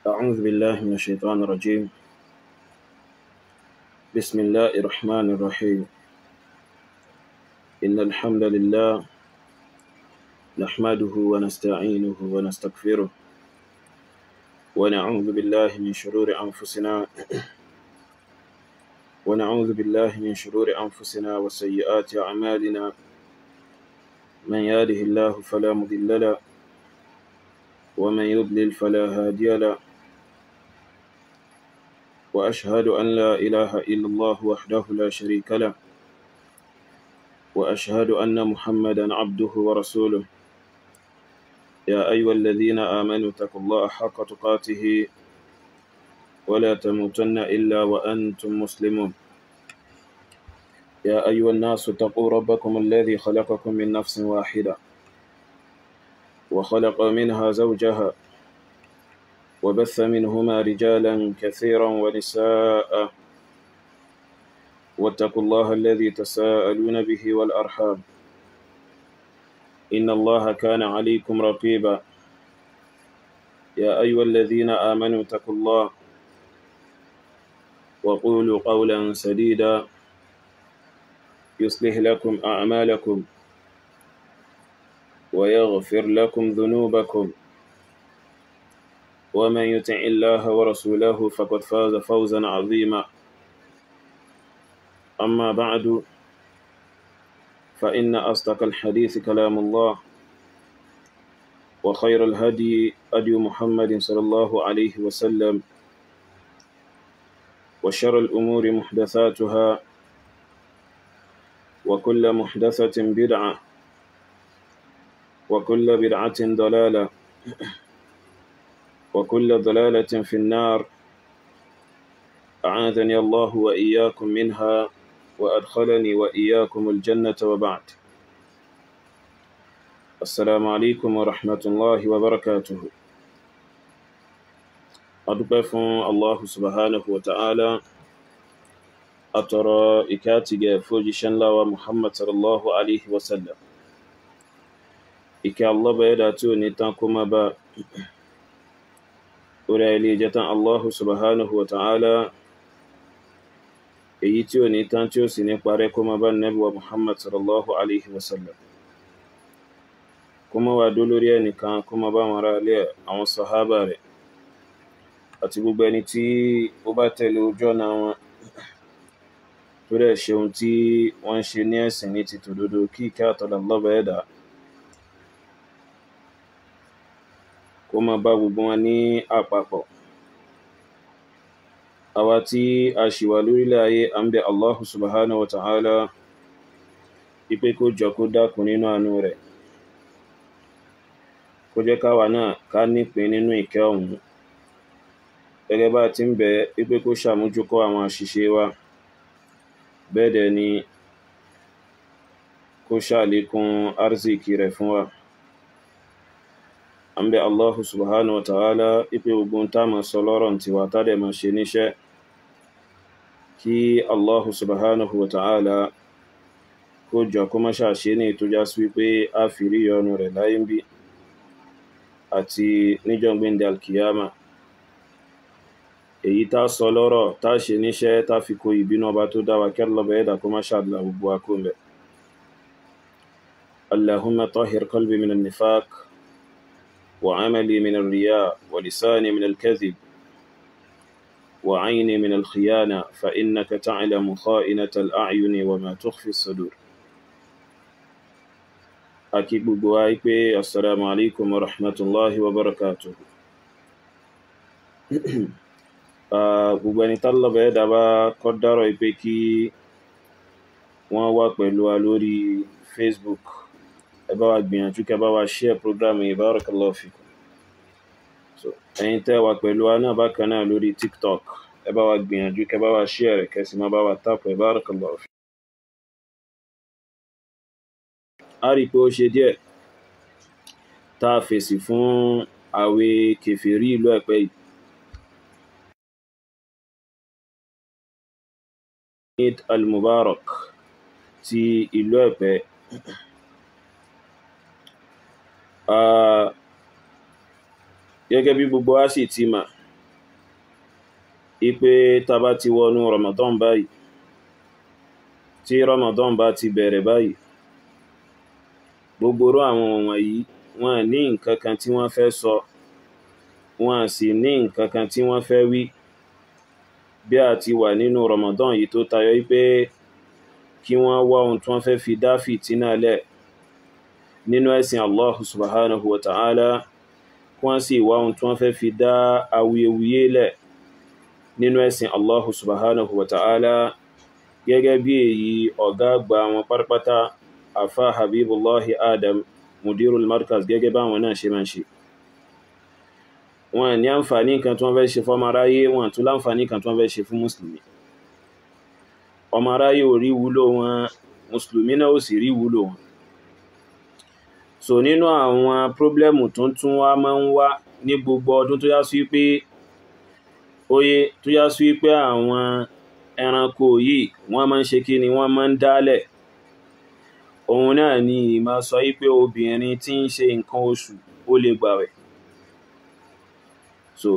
أعوذ بالله من الشيطان الرجيم. بسم الله الرحمن الرحيم. إن الحمد لله نحمده ونستعينه ونستغفره ونعوذ بالله من شرور أنفسنا وسيئات أعمالنا. من يهده الله فلا مضل له ومن يضلل فلا هادي له، وأشهد أن لا إله إلا الله وحده لا شريك له، وأشهد أن محمدا عبده ورسوله. يا أيها الذين آمنوا اتقوا الله حق تقاته ولا تموتن إلا وأنتم مسلمون. يا أيها الناس اتقوا ربكم الذي خلقكم من نفس واحدة وخلق منها زوجها وبث منهما رجالا كثيرا ونساء، واتقوا الله الذي تساءلون به والأرحام، إن الله كان عليكم رقيبا. يا أيها الذين آمنوا اتقوا الله وقولوا قولا سديدا يصلح لكم أعمالكم ويغفر لكم ذنوبكم، ومن يطع الله ورسوله فقد فاز فوزا عظيما. أما بعد، فإن أصدق الحديث كلام الله، وخير الهدي هدي محمد صلى الله عليه وسلم، وشر الأمور محدثاتها، وكل محدثة بدعة، وكل بدعة ضلالة، وكل ضلالة في النار. أعاذني الله وإياكم منها وأدخلني وإياكم الجنة، وبعد. السلام عليكم ورحمة الله وبركاته. أدوكم الله سبحانه وتعالى، أترى إكاتي فوجشن الله محمد صلى الله عليه وسلم. إكا الله بيداتو نتاكم با أولي جتا الله سبحانه وتعالى، èyí tí ò ní tán tí ó sì ní parẹ́ kó máa bá Nábì wa Muhammad sallallahu alaihi wasallam, kó máa wà dó lórí ẹnìkan, kó máa bá wọn ará ilé àwọn sàhábà rẹ̀ àti gbogbo ẹni tí ó bá tẹ̀lé ojú ọ̀nà wọn tó dẹ̀ ṣe ohun tí wọ́n ń ṣe ní ẹ̀sìn ní ti tòdodo, kí ìkẹ́ àtọ̀là Allah bá ẹ̀dá kó máa bá gbogbo wọn ní àpapọ̀. Àwa tí a ṣì wà lórílẹ̀ ayé, à ń bẹ Allah subhanahu wa ta'ala ipé kó jọ kó dákun nínú àánú rẹ̀, kó jẹ́ káwa náà ká nípìn nínú ìkẹ́ ọ̀hún, gẹ́gẹ́ bá ti ń bẹ ipé kó ṣàmójúkọ àwọn àṣìṣe wa, bẹ́ẹ̀ dẹ̀ ni kó ṣàlékún arziki rẹ̀ fún wa. À ń bẹ Allah subhanahu wa ta'ala ipé gbogbo tá máa sọ lọ́rọ̀ tiwa tá dẹ̀ máa ṣe níṣẹ́, kí Allah subhanahu wa ta'ala kó jọ kó má ṣàṣe ní tó já sí wípé a fi rí ìyọ́nú rẹ̀ láyé ń bí àti níjọ́ gbéǹde alkiyama. Èyí tá sọ lọ́rọ̀ tá ṣe níṣẹ́ tá fi kó ìbínú ọba tó dá wa, kí Allah bá ẹ̀dá kó má ṣàdìlà gbogbo wa kó ń bẹ̀. Allahumma tahhir qalbi min an-nifaq wa amali min ar-riya wa lisani min al-kadhib wa ayni min al-khiyana fa innaka ta'lamu kha'inata al-a'yuni wa ma tukhfi as-sudur. Akí gbogbo wa pé assalamu alaikum wa rahmatullahi wa barakatuh. Gbogbo ẹni tAllah bá ẹ̀dá bá kọ́dárọ̀ pé kí wọ́n wà pẹ̀lú wa lórí Facebook, ẹ bá wa gbìyànjú kẹ́ bá wa share program yìí, barakallahu fikum. So ẹ̀yin tẹ́ wà pẹ̀lú wa náà bákan náà lórí TikTok, ẹ bá wa gbìyànjú kẹ́ bá wa share rẹ̀, kẹ́ sì má bá wa tap ẹ̀, barakallahu fikum. A rí pé ó ṣe díẹ̀ tá fèsì fún àwẹ̀ kèfèrí ìlú Ẹ̀pẹ́ yìí. Eid al-Mubarak ti ìlú Ẹ̀pẹ́. gẹ́gẹ́ bí gbogbo wa sì ti mà ipe tá bá ti wọnú Ramadan báyìí, tí Ramadan bá ti bẹ̀rẹ̀ báyìí, gbogbo àwọn wọ̀nyí wọ́n ní nǹkan kan tí wọ́n fẹ́ sọ, wọ́n sì ní nǹkan kan tí wọ́n fẹ́ wí bí a ti wà nínú Ramadan yìí tó tayọ pé kí wọ́n wá ohun tí wọ́n fẹ́ fi dá fìtínà lẹ̀ nínú ẹ̀sìn Allah subhanahu wa ta'ala, wọ́n sì wá ohun tí wọ́n fẹ́ fi dá awuyewuye lẹ̀ nínú ẹ̀sìn Allah subhanahu wa ta'ala, gẹ́gẹ́ bí èyí ọ̀gá àgbà wọn pátápátá Afa Habibullahi Adam Mudirul Markaz gẹ́gẹ́ bá wọn náà ṣe máa ń ṣe. Wọ́n ní àǹfààní kan tí wọ́n fẹ́ ṣe fọ́mọ aráyé, wọ́n tún láǹfààní kan tí wọ́n fẹ́ ṣe fún mùsùlùmí. Ọmọ aráyé ò rí wúlò wọn, mùsùlùmí náà ò sì rí wúlò wọn. So nínú àwọn pírọ́blẹ́mù tó tún wá máa ń wá ní gbogbo ọdún tó yá sí pé àwọn ẹranko yìí wọ́n máa ń ṣe kí ni wọ́n máa ń dálẹ̀, òun náà ni ìmá sọ pé obìnrin tí ń ṣe nǹkan oṣù ó lè gbàwẹ̀. So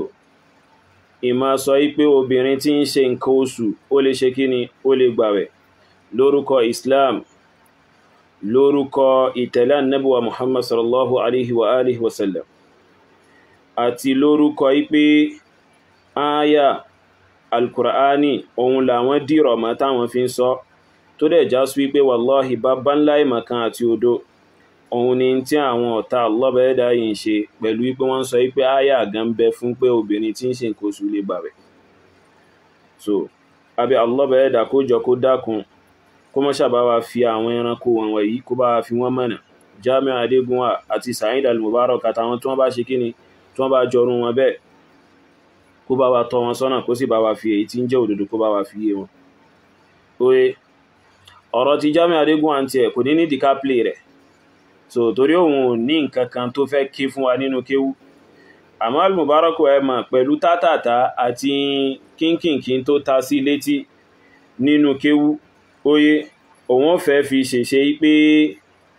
ìmá sọ pé obìnrin tí ń ṣe nǹkan oṣù ó lè ṣe kí ni ó lè gbàwẹ̀ lórúkọ Islam, lórúkọ ìtẹ̀lé Ànábì wa Muhammad sallallahu alaihi wa alihi wasallam, àti lórúkọ pé ááyà al-Qur'ani ohun làwọn dìrọ̀ mọ́ táwọn fi ń sọ, tó dẹ̀ já sí wípé wallahi bàbá ńlá ìmọ̀kan àti odó òun ni tí àwọn ọ̀tá Allah bẹ́ẹ̀dá yìí ń ṣe pẹ̀lú wípé wọ́n sọ wípé ááyà gan bẹ fún pé obìnrin tí ń ṣe nǹkan oṣù lè gbààwẹ̀. So àbí Allah bẹ́ẹ̀dá kó jọ kó dákun kó mọ́ ṣàbá wa fi àwọn ẹranko wọn wọ̀nyí kó bá wa fi wọ́n mọ̀nà. Jamiu Adégúnwà àti Saheed Al-Mubarak àtàwọn tí wọ́n bá ṣe kíni tí wọ́n bá jọrún wọn bẹ́ẹ̀ kó bá wa tọ́ wọn sọ́nà, kó sì bá wa fi èyí tí ń jẹ́ òdodo kó bá wa fi yé wọn. Oye ọ̀rọ̀ ti Jamiu Adégúnwà àti ẹ̀ kò ní ní dìká play rẹ̀, so torí òun ò ní nǹkan kan tó fẹ́ ké fún wa nínú kéwú. Àmọ́ Al-Mubarak ẹ mọ̀ pẹ̀lú tátàtà àti kínkìnkín tó ta sí létí nínú kéwú, oye òun fẹ́ fi ṣèṣe pé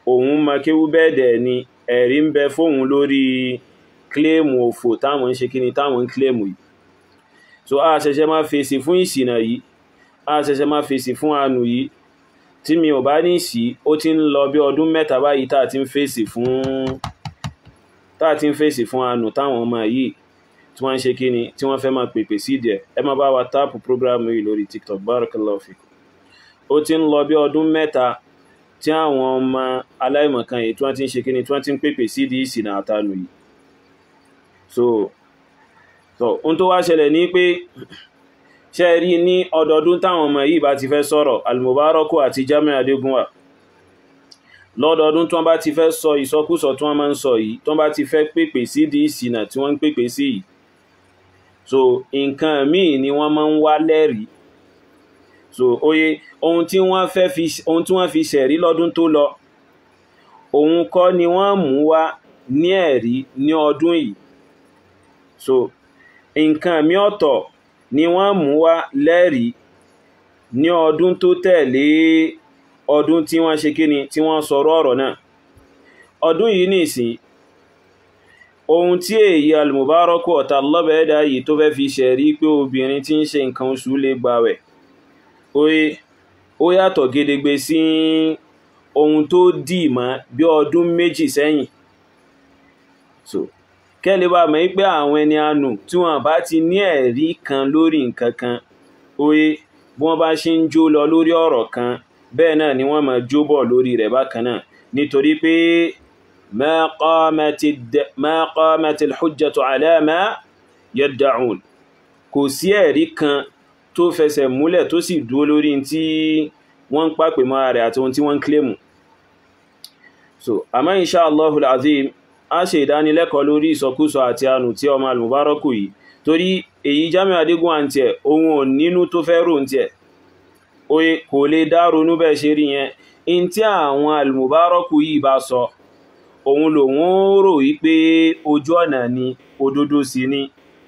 òun mọ kéwú bẹ́ẹ̀dẹ̀ ni ẹ̀rí ń bẹ fóun lórí kílèmù òfò táwọn ń ṣe kíni táwọn ń kílèmù yìí. So a ṣẹ̀ṣẹ̀ máa fèsì fún ìṣìnà yìí, a ṣẹ̀ṣẹ̀ máa fèsì fún ànù yìí, tí mi ò bá ní sí ó ti ń lọ bí ọdún mẹ́ta báyìí tá ti ń fèsì fún ànù táwọn ọmọ yìí tí wọ́n ń ṣe kíni tí wọ́n fẹ́ máa pèpè sí díẹ̀. Ẹ máa bá wa táàpù prógrámù yìí lórí TikTok, barakallahu fikum. Ó ti ń lọ bí ọdún mẹ́ta tí àwọn ọmọ aláìmọ̀kan yìí tí wọ́n ti ń ṣe kíni tí wọ́n ti ń pèpè sí di ìsìnà àtànù yìí. So ohun tó wá ṣẹlẹ̀ ní pé ṣe rí ní ọdọọdún táwọn ọmọ yìí bá ti fẹ́ sọ̀rọ̀, Al-Mubarak àti Jamiu Adégúnwà lọ́dọọdún tí wọ́n bá ti fẹ́ sọ ìsọkúsọ tí wọ́n máa ń sọ yìí, tí wọ́n bá ti fẹ́ pèpè sí di ìsìnà tí wọ́n ń pèpè sí yìí, so nǹkan míì ni wọ́n máa ń wá lẹ́rìí. So oye ohun tí wọ́n fi ṣẹ̀rí lọ́dún tó lọ, òun kọ́ ni wọ́n mú wá ní ẹ̀rí ní ọdún yìí. So nǹkan mí ọ̀tọ̀ ni wọ́n mú wá lẹ́rìí ní ọdún tó tẹ̀lé ọdún tí wọ́n ṣe kíni tí wọ́n sọ̀rọ̀ ọ̀rọ̀ náà. Ọdún yìí nìsín ohun tí èyí Al-Mubarak ọ̀tá Allah bẹ́ẹ̀dá yìí tó fẹ́ fi ṣẹ̀rí pé obìnrin tí ń ṣe nǹkan oṣù lè gbààwẹ̀, ó yàtọ̀ gedegbe sí ohun tó dì mọ́ bí ọdún méjì sẹ́yìn. So kẹ́lẹ̀ bá mọ̀ pé àwọn ẹni ànù tí wọ́n bá ti ní ẹ̀rí kan lórí nǹkan kan, oye bí wọ́n bá ṣe ń jó lọ lórí ọ̀rọ̀ kan bẹ́ẹ̀ náà ni wọ́n máa jó bọ̀ lórí rẹ̀ bákan náà, nítorí pé ma qamatil hujjatu ala ma yadda'un, kò sí ẹ̀rí kan tó fẹsẹ̀ múlẹ̀ tó sì dúró lórí tí wọ́n ń pàpè mọ́ rẹ̀ àti ohun tí wọ́n ń kílèmù. So àmọ́ insha Allahul azim a ṣe ìdánilẹ́kọ̀ọ́ lórí ìsọkúsọ àti ànù tí ọmọ Al-Mubarak yìí, torí èyí Jamiu Adégúnwà àti ẹ̀ ohun ò nínú tó fẹ́ rò tí ẹ̀ oye kò lè dá ronú bẹ́ẹ̀ ṣe rí yẹn. In tí àwọn Al-Mubarak yìí bá sọ òun lòun rò wípé ojú ọ̀nà ni òdodo sí ni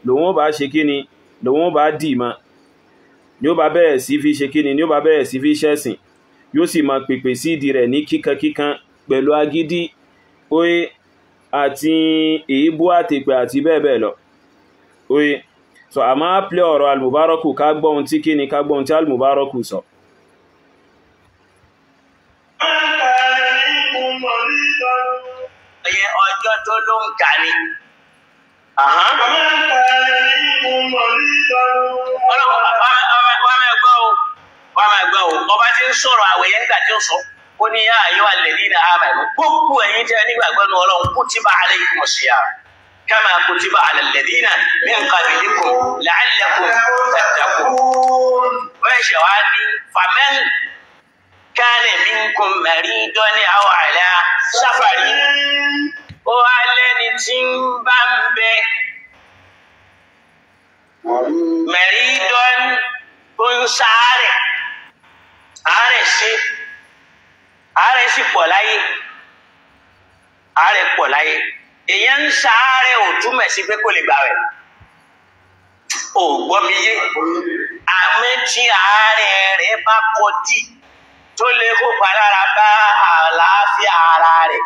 lòun bá ṣe kíni lòun bá dì mọ́, ni ó bá bẹ̀rẹ̀ sí fi ṣe kíni ni ó bá bẹ̀rẹ̀ sí fi ṣẹ̀sìn, yóò sì máa pèpè sí ìdí rẹ̀ ní kíkankíkan pẹ̀lú agídí. Oye àti èébú àtèpè àti bẹ́ẹ̀ bẹ́ẹ̀ lọ oye so a máa play ọ̀rọ̀ Al-Mubaraku ká gbọ́ ohun tí kíni ká gbọ́ ohun tí Al-Mubaraku sọ. ọjọ́ tó ló ń kà ní. wọ́n máa gbọ́ o ọba tí ń sọ̀rọ̀ àwẹ̀ yẹn gbà tí ó sọ ó ní yá ayyuhal ladhina amanu gbogbo ẹ̀yin tẹ́ nígbàgbọ́ ní Ọlọ́run kutiba alaykumus siyam kama kutiba alal ladhina min qablikum la'allakum tattaqun. wọ́n ṣe wá ní faman kana minkum maridan aw ala safarin ó wá lẹ́ni tí ń bá ń bẹ maridan tó ń ṣàárẹ̀ àárẹ̀ sí pọ̀ láyé àárẹ̀ pọ̀ láyé èèyàn ń ṣàárẹ̀ ò túmọ̀ sí pé kò lè gbààwẹ̀ ò gbọ́ mi yé àmọ́ tí àárẹ̀ rẹ̀ bá kọjí tó lè kópa lára bá àlàáfíà ara rẹ̀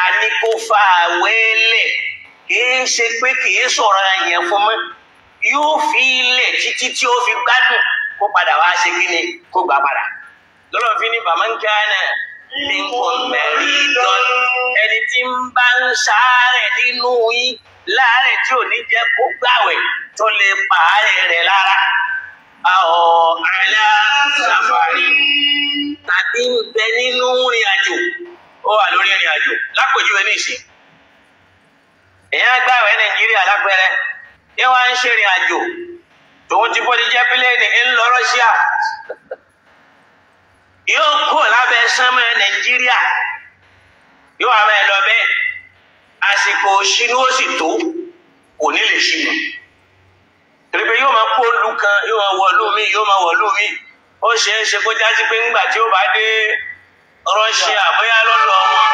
a ní kó fa àwẹ̀ lẹ̀ kìí ṣe pé kìí sọ̀rọ̀ yẹn fún mọ́ yóò fi ilẹ̀ títí tí ó fi gbádùn kó padà wá ṣe kí ni kó gbà padà lọ́lọ́ fi ní bàmánkánà minkum maridan ẹni tí ń bá ń ṣàárẹ̀ nínú yín láàárẹ̀ tí ò ní jẹ́ kó gbàwẹ̀ tó lè pa àárẹ̀ rẹ̀ lára aw ala safari tàbí ń bẹ nínú ìrìn àjò ó wà lórí ìrìn àjò lápòjúwe ní ìsìn èèyàn gbàwẹ̀ Nàìjíríà lápẹẹrẹ ní wọ́n ń ṣe ìrìn àjò tòun ti bọ́dí jẹ́ pílẹ́ẹ̀nì ń lọ Rọ́ṣíà yóò kó lábẹ́ sánmọ̀ Nàìjíríà yóò wá máa lọ bẹ́ẹ̀ àsìkò ṣínú ó sì tó kò ní lè ṣínú torí pé yóò máa kó lu kan yóò máa wọ̀lú mi yóò máa wọ̀lú mi ó ṣeé ṣe kó jásí pé ńgbà tí ó bá dé Rọ́ṣíà bóyá lọ́dọ̀ wọn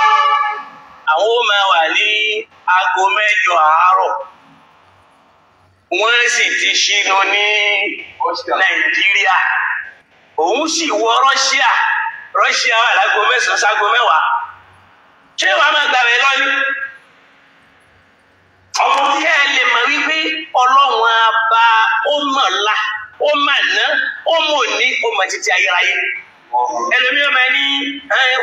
àwọn ó máa wà ní aago 8 àárọ̀ wọ́n sì ti ṣínú ní Nàìjíríà òun sì wọ Rọ́ṣíà wà lágo 9 ságo 10 ṣé wàá máa gbàwẹ̀ lọ́ní ọmọ tí ẹ lè mọ̀ wípé Ọlọ́run àbá ó mọ̀ ńlá ó mà ná ó mọ̀ ní ó mọ̀ títí ayérayé ẹlòmíràn máa ní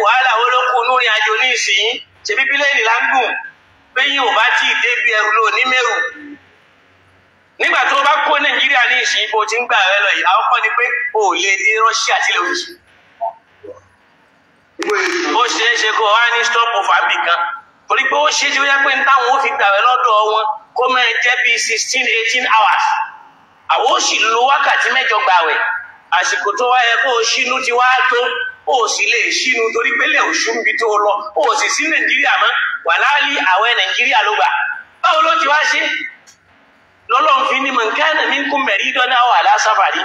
wàhálà olókùn lórí àjò ní ìsìn ṣe bíbí lẹ́yìn lágùn bẹ́yìn ò bá tí ì débi ẹrù lò ní mẹ́rù nígbà tó bá kó Nàìjíríà ní ìsìn bó ti ń gbà rẹ lọ yìí àwọn kọ́ ni pé o ò lè dé Rọ́ṣíà tí lè oṣù ó ṣeé ṣe kó wá ní stop of àbí kan torí pé ó ṣe é ṣe ó yẹ pé táwọn ó fi gbà rẹ lọ́dọ̀ wọn kó máa jẹ́ bí 16-18 hours àwọn ó sì lo wákàtí 8 gbàwẹ̀ àsìkò tó wáyé kó o ṣínú ti wá tó o sì lè ṣínú torí pé lè oṣù níbi tó lọ o sì sí Nàìjíríà mọ́ wà láàlì àwẹ̀ Nàìjíríà ló gbà báwo ló ti wá ṣe lọ́lọ́run fi ní mọ̀nkánà minkum maridan aw ala safari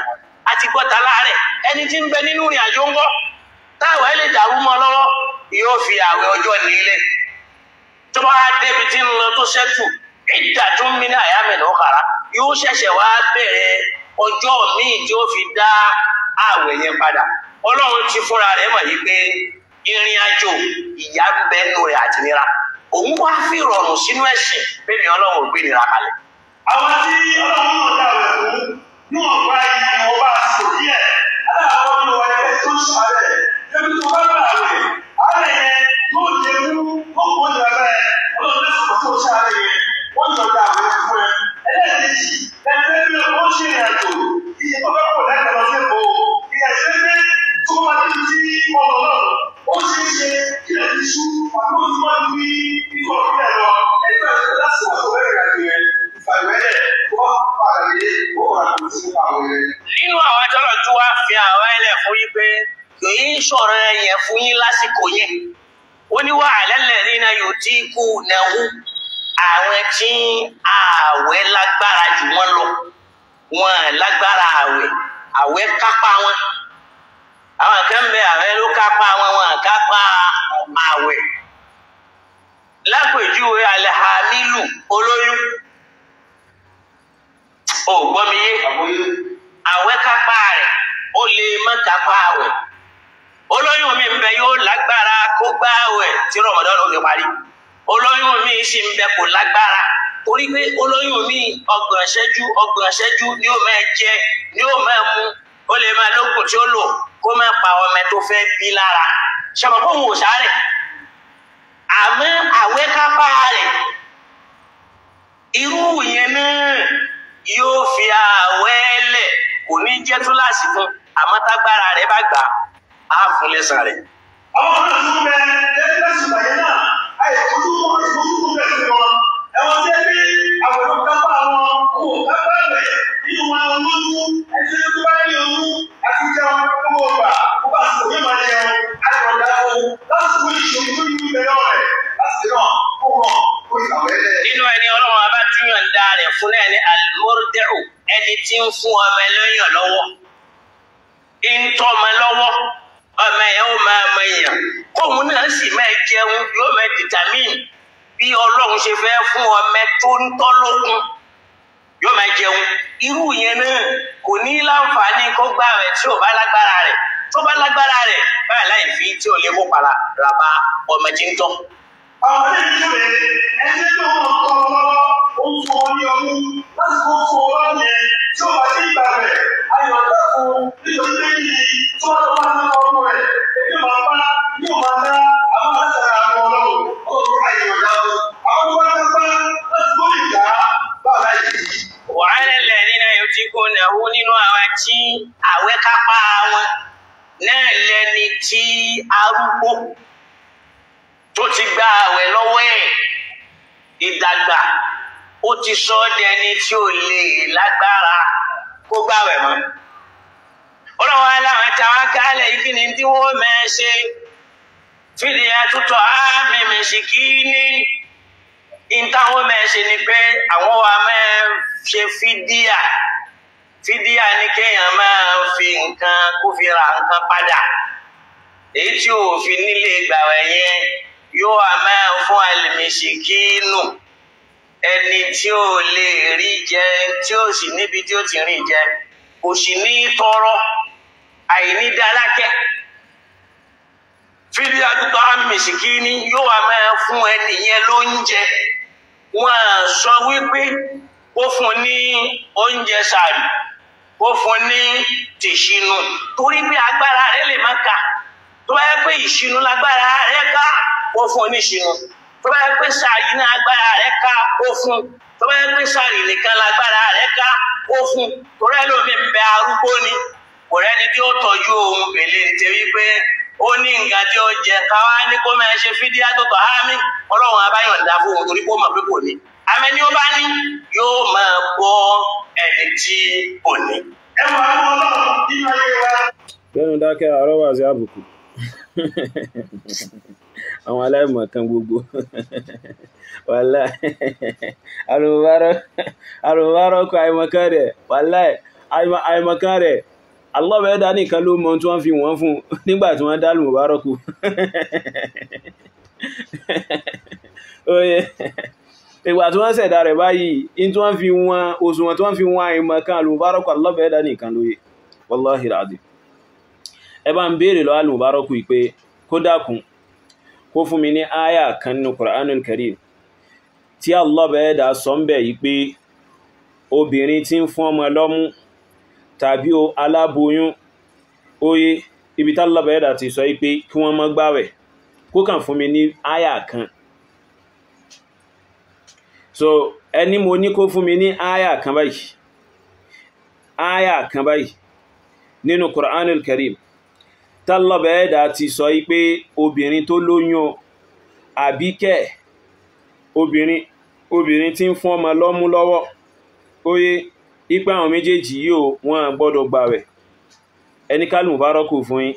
àti gbọ́ta láàrẹ̀ ẹni tí ń bẹ nínú ìrìn àjò ń gọ́ táwọn ẹ lè dàrú mọ́ lọ́wọ́ yóò fi àwẹ̀ ọjọ́ nílẹ̀ tó bá débi tí ń lọ tó ṣẹ́tù iddatun min ayamin ukhra yóò ṣẹ̀ṣẹ̀ wá bẹ̀rẹ̀ ọjọ́ míì tí ó fi dá àwẹ̀ yẹn padà Ọlọ́run ti fúnra rẹ̀ mọ̀ yí pé ìrìn àjò ìyà ń bẹ nù rẹ̀ àti nira òun wá fi rọrùn sínú ẹ̀sìn bẹ́ẹ̀ ni Ọlọ́run ò gbé nira kalẹ̀. Àwọn tí Ọlọ́run náà dá rẹ̀ fún ní ọ̀gbá yìí wọ́n bá ti kò díẹ̀ aláàbọ̀ ní wọ́n ẹgbẹ́ tó ṣàlẹ̀ ẹbí tó bá gbà rẹ̀ àárẹ̀ yẹn yóò jẹ́ mú ọkọ̀ ìyá rẹ̀ Ọlọ́run lẹ́sìn tó ṣàlẹ̀ yẹn wọ́n yọ̀ dá rẹ̀ fún ẹ ẹlẹ́ẹ̀kejì ẹgbẹ́ bí ó ṣe ìrìn àjò iye tó bá pọ̀ lẹ́gbẹ̀ẹ́ lọ sí èkó ìyá ìṣẹ́gbẹ́ tó máa ti di ọ̀nà náà ó ṣe é ṣe kí ẹ̀ ti ṣú àbúrò tí wọ́n ti rí ikọ̀ ìpínlẹ̀ lọ ẹgbẹ́ láti wà tó bẹ̀rẹ̀ ìrìn àjò yẹn nínú àwọn àjọlọ̀ tó wá fi àwọn ẹlẹ́ fún yí pé kò yí ń ṣọ̀rọ̀ ẹ̀yẹ fún yín lásìkò yẹn ó ní wà lẹ́lẹ̀ nínú yóò tí kú nẹ̀hú àwọn tí ààwẹ̀ lágbára jù wọ́n lọ wọn lágbára àwẹ̀ kápá wọn àwọn kan bẹ àwẹ̀ ló kápá wọn kápá àwẹ̀ lápèjúwe alhamilu olóyún ó gbọ́ mi yé àwẹ̀ kápá rẹ̀ ó lè má kápá àwẹ̀ olóyún mi ń bẹ yóò lágbára kó gbá àwẹ̀ tí Ramadan ó fi parí olóyún mi sì ń bẹ kò lágbára torí pé olóyún mi 30 ìṣẹ́jú ni ó máa jẹ ni ó máa mu ó lè máa lóògùn tí ó lò kó má pa ọmọ tó fẹ́ bí lára ṣọmọ kó wò sáré àmọ́ àwẹ̀ kápá rẹ̀ irú yẹn náà yóò fi àwẹ̀ lẹ̀ kò ní jẹ́ túláàsì fún àmọ́ tágbára rẹ̀ bá gbà á fún lẹ́san rẹ̀. àwọn kan tún bẹ lẹ́sìn ìgbàyẹ náà àìfojú bẹ̀ sí wọn ẹ̀wọ̀n tí ẹ bí àwòrán kápá wọn kò kápá rẹ̀ nínú wọn olóyún ẹtí tó bá ní oyún àti jẹun kó o gbà kó bá sì òye máa jẹun àìkọ̀dá ohun láti fún ìṣòro tó yí bẹ̀rẹ̀ rẹ̀ láti náà kó rọ̀ kó ìkàwé lẹ̀. nínú ẹni ọlọ́run abá tí yàn ń dá rẹ̀ fún náà ní alimọ́rọ́dẹ́rù ẹni tí ń fún ọmọ ẹlẹ́yìn lọ́wọ́ ń tọ́ ọmọ lọ́wọ́ ọmọ ẹ̀ ó máa mọ èèyàn kóun náà sì máa jẹun yóò máa dìtàmín bí ọlọ́run ṣe fẹ́ fún ọmọ tó ń tọ́ lókun yóò máa jẹun irú yẹn náà kò ní láǹfààní kó gbà rẹ̀ tí ò bá lágbára rẹ̀ tó bá lágbára rẹ̀ báyìí láì fi tí ò lè kó para raba ọmọ tí ń tọ́. àwọn ilé ìjọba ẹni tó ń tọ́ lọ́wọ́ ó ń fún ọ ní ọdún láti kó fún ọ lọ́wọ́ yẹn tí ó bá dé ìgbà rẹ̀ ayọ̀ ọ̀dà fún nítorí pé yìí tó wà lọ́wọ́ ní ọmọ rẹ̀ èyí máa bá yóò máa dá àwọn látara àwọn ọlọ́run ọ̀rọ̀ ayọ̀ ọ̀dà fún àwọn tó wà lọ́wọ́ láti kó ìgbà bá láì yìí. wàhálà lẹ́yìn náà yóò ti kó nàwó nínú àwọn tí àwẹ̀ kápá wọn náà lẹ́ni tí arúgbó tó ti gba àwẹ̀ lọ́wọ́ ẹ̀ ìdàgbà ó ti sọ ọ́ dẹni tí ò lè lágbára kó gbàwẹ̀ mọ́. ọlọ́wọ́ aláwọ̀ táwọn kálẹ̀ yìí kí ni tí wọ́n máa ṣe fìdíyà tútọ̀ ámì mẹ́sìkínì ìtàwọn máa ṣe ni pé àwọn wa máa ṣe fìdíyà ní kéèyàn máa fi nǹkan kó fi ra nǹkan padà èyí tí ò fi nílé gbàwẹ̀ yẹn yóò wá máa fún àlìmísìkínù ẹni tí ò lè rí jẹ tí ò sì níbi tí ó ti rí jẹ kò sì ní tọrọ àìní dálákẹ́ fídíò àtúntò àmìsìkínì yóò wá máa fún ẹni yẹn lóúnjẹ wọn sọ wípé ó fún ní oúnjẹ sààrì ó fún ní tìṣínú torí pé agbára rẹ̀ lè má ka tó bá yẹ pé ìṣínú lágbára rẹ̀ ká ó fún ní ìṣínú tó bá yẹ pé sààrì náà agbára rẹ̀ ká ó fún tó bá yẹ pé sààrì nìkan lágbára rẹ̀ ká ó fún torí ẹlòmí ń bẹ arúgbó ni kò rẹ́ni tí ó tọ́jú ohun pèlè nítorí pé ó ní nǹkan tí ó jẹ káwá ní kó máa ṣe fídíà tó tọ̀ ámì ọlọ́run abáyọ̀ǹda fún òun torí kó mọ̀ pé kò ní àmì ni ó bá ní yóò máa bọ́ ẹni tí kò ní. ẹ wà á mọ ọlọ́run nínú ayé wa. lẹ́nu dákẹ́ àárọ̀ wà sí àbùkù àwọn aláìmọ̀kan gbogbo wàlá àrùnbárọ́kọ̀ àìmọ̀kan rẹ̀ wàlá àìmọ̀kan rẹ̀ alọ́bẹ̀ẹ́dá nìkan ló mọ̀ tí wọ́n fi wọ́n fún nígbà tí wọ́n dálù mọ̀bárọ́kù oye ìgbà tí wọ́n ṣẹ̀dá rẹ̀ báyìí in tí wọ́n fi wọ́n òṣùwọ̀n tí wọ́n fi wọ́n àìmọ̀kan alùmọ̀bárọ́kù alọ́bẹ̀ẹ́dá nìkan lóye wallahi alazim ẹ bá ń béèrè lọ alùmọ̀bárọ́kù ìpé kó dákun kó fún mi ní áyà kan nínú Qur'anul Karim tí Allah bẹ̀ẹ́ dá sọ ń bẹ̀ yí pé obìnrin tí ń fún ọmọ lọ́mú tàbí o aláboyún oye ibi tí Allah bẹ̀ẹ́ dá ti sọ yí pé kí wọ́n má gbààwẹ̀ kó kàn fún mi ní áyà kan so ẹni mo ní kó fún mi ní áyà kan báyìí nínú Qur'anul Karim tálọ́bẹ̀ ẹ̀dà ti sọ wípé obìnrin tó lóyún àbíkẹ́ obìnrin tí ń fún ọmọ lọ́mú lọ́wọ́ óyé ipá àwọn méjèèjì yíò wọ́n gbọ́dọ̀ gbààwẹ̀ ẹni kálù mùbárọ́kù fún yín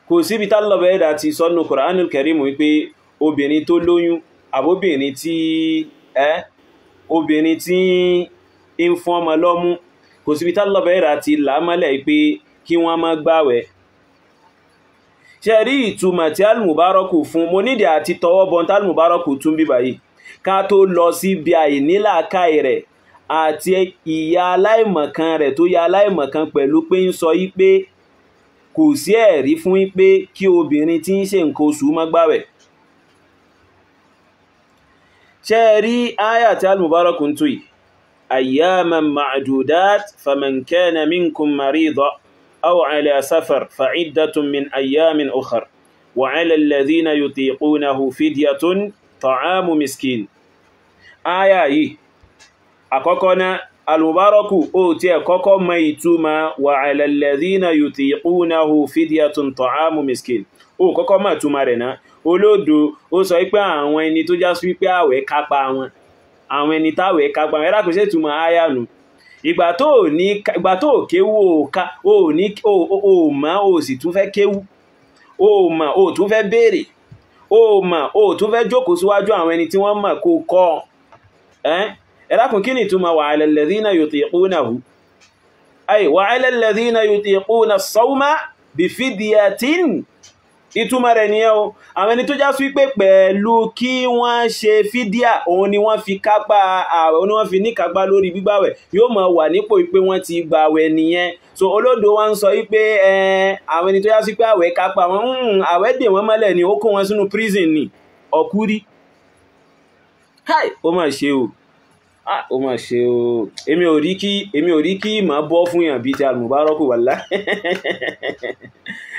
kò sí bí tálọ́bẹ̀ ẹ̀dà ti sọ nínú Qur'anul Karim wípé obìnrin tó lóyún àbóbìnrin tí ń fún ọmọ lọ́mú kò síbi tálọ́bẹ̀ẹ́rà ti làámọ́lẹ̀ pé kí wọ́n má gbààwẹ̀ ṣe rí ìtumọ̀ tí alùmùbárọ́kù fún mo nídìí àti tọwọ́ bọ́n tálùmùbárọ́kù tún bí báyìí ká tó lọ sí bí àìnílàákàí rẹ̀ àti ìyà aláìmọ̀kan rẹ̀ tó yà aláìmọ̀kan pẹ̀lú pé ń sọ yí pé kò sí ẹ̀rí fún pé kí obìnrin tí ń ṣe nǹkan oṣù má gbààwẹ̀. ṣé rí àyà tí al-Mubarakun tú yìí ayyaman ma'dudat faman kana minkum marida aw ala safar fa'iddatun min ayyamin ukhar wa 'ala alladhina yutiqunahu fidyatun ta'amu miskin. àyà yìí àkọ́kọ́ náà al-Mubaraku ó tí ẹ kọ́kọ́ mọ ìtumọ̀ wa 'ala alladhina yutiqunahu fidyatun ta'amu miskin ó kọ́kọ́ mọ̀ ìtumọ̀ rẹ̀ náà. Olódo ó sọ pé àwọn ẹni tó já sí pé àwẹ̀ kápá wọn, àwọn ẹni táwẹ̀ kápá wọn, ẹ̀rákùn sí ìtumọ̀ áyànù. ìgbà tó kéwú ó mọ̀ ó sì tún fẹ́ kéwú, ó mọ̀ ó tún fẹ́ béèrè, ó mọ̀ ó tún fẹ́ jókòó síwájú àwọn ẹni tí wọ́n mọ̀ kó kọ́ ẹ̀rákùn kí ni ìtumọ̀ wa 'ala alladhina yutiqunahu ay wa 'ala alladhina yutiquna as-sawma bi fidyatin. ìtumọ̀ rẹ̀ ni ẹ́ o, àwọn ẹni tó já sí pé pẹ̀lú kí wọ́n ṣe fídíà òun ni wọ́n fi kápá ààwẹ̀, òun ni wọ́n fi ní kápá lórí gbígbàwẹ̀, yóò máa wà nípò pé wọ́n ti gbàwẹ̀ nìyẹn. so olódo wa ń sọ wípé àwọn ẹni tó já sí pé ààwẹ̀ kápá wọn, ààwẹ̀ dè wọ́n mọ́lẹ̀ ni ó kó wọn sínú prison ni ọkúrí. ó mà ṣe o, ó mà ṣe o. èmi ò rí kí ìmọ̀ bọ́ fún yàn bíi ti al-Mubaraku wallahi.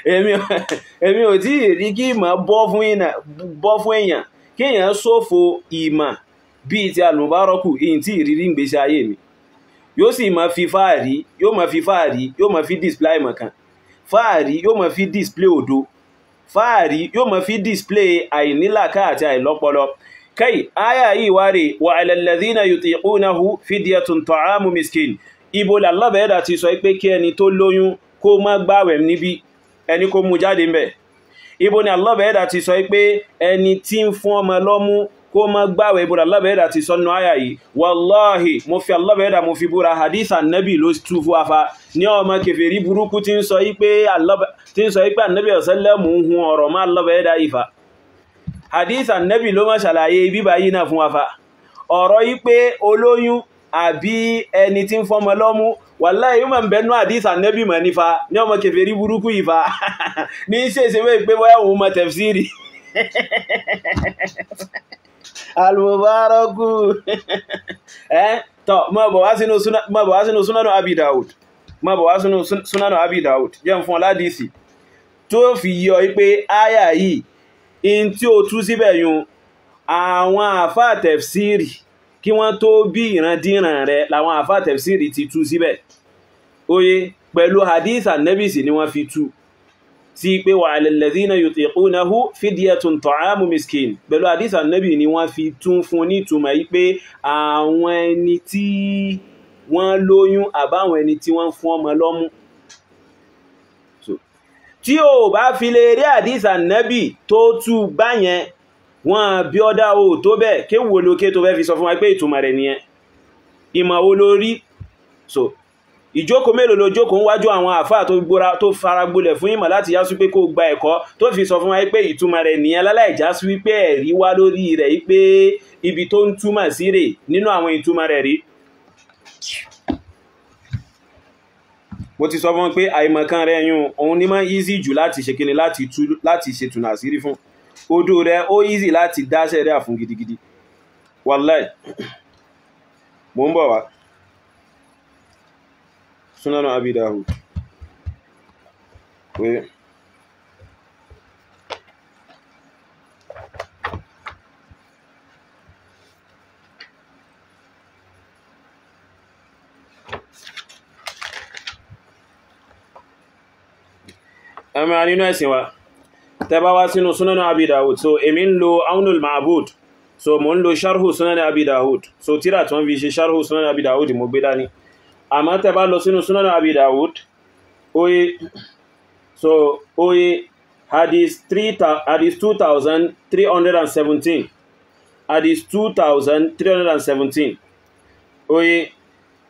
èmi ò tí ì rí kí ìmọ̀ bọ́ fún èèyàn kí èèyàn ṣòfò ìmọ̀ bíi ti al-Mubaraku ìyìn tí ìrírí ìgbésí ayé mi. yóò sì máa fi fáàrí, yóò máa fi display ìmọ̀kan, fáàrí yóò máa fi display òdo, fáàrí yóò máa fi display àìnílàkà àti àìlọ́pọlọ. kai aya yìí wáre wa 'ala alladhina yutiqunahu fidyatun ta'amu miskin. ibo Allah bẹ̀ẹ́dà ti sọ pé kí ẹni tó lóyún kó má gbààwẹ̀ níbi, ẹni kó mú jáde ńbẹ̀. ibo ni Allah bẹ̀ẹ́dà ti sọ pé ẹni tí ń fún ọmọ lọ́mú kó má gbààwẹ̀, ibo Allah bẹ̀ẹ́dà ti sọ nínú àyà yìí. wallahi mo fi Allah bẹ̀ẹ́dà mo fi búra hadith annabi ló tú fún afa ní ọmọ kèfèrí burúkú tí ń sọ pé annabi ọ̀sẹ́lẹ̀mù ń hun ọ̀rọ̀ má Allah bẹ̀ẹ́dà ìfà. hadith annabi ló má ṣàlàyé bíbá yìí náà fún afa ọ̀rọ̀ yìí pé olóyún àbí ẹni tí ń fọmọ lọ́mú wallahi yóò máa ń bẹnu hadith annabi mọ̀ nífa ní ọmọ kèfèrí burúkú ìfà ní ṣèṣe pé bóyá òun mọ tafsiri. al-Mubaraku tọ́ mọ́ bọ̀ wá sínú súnánù Abi Dawud jẹ́ fún ọládìsì tó fi yọ pé áyà yìí in tí ó tú síbẹ̀ yun àwọn àfáà tafsiri kí wọ́n tó bí ìrandíran rẹ̀ làwọn àfáà tafsiri ti tú síbẹ̀. oye pẹ̀lú hadith annabi sì ni wọ́n fi tú sí pé wa 'ala alladhina yutiqunahu fidyatun ta'amu miskin. pẹ̀lú hadith annabi ni wọ́n fi tún fún ní ìtumọ̀ yí pé àwọn ẹni tí wọ́n lóyún àbáwọn ẹni tí wọ́n fún ọmọ lọ́mú. tí o bá fi lè rí hadith annabi tó tú báyẹn wọ́n bí ọ́dá o tó bẹ́ẹ̀ ké wo lókè tó fẹ́ fi sọ fún wa pé ìtumọ̀ rẹ̀ nìyẹn, ìmọ̀ wo lórí. so ìjókòó mélòó ló jókòó wájú àwọn àfáà tó faragbolẹ̀ fún ìmọ̀ láti yású pé kó gba ẹ̀kọ́ tó fi sọ fún wa pé ìtumọ̀ rẹ̀ nìyẹn láláìjá sí wípé ẹ̀rí wá lórí rẹ̀ wípé ibi tó ń túmọ̀ sí rẹ̀ nínú àwọn ìtumọ̀ rẹ̀ rí. mo ti sọ fún pé àìmọ̀kan rẹ̀ yún òun ní máa easy jù láti ṣe kíni láti ṣètùnà àṣírí fún odò rẹ̀ ó easy láti dáṣẹ́ rẹ̀ fún gidigidi wallahi. mo ń bọ̀ wá Sunan Abi Dawud. ẹmà nínú ẹ̀sìn wa tẹba wá sínú Sunan Abi Dawud. so èmi ń lo Awnul Ma'bud, so mo ń lo sharhu Sunan Abi Dawud, so tíra tí wọ́n fi ṣe sharhu Sunan Abi Dawud mo gbé dání. àmọ́ tẹba lọ sínú Sunan Abi Dawud oye hadith 2317 hadith 2317 oye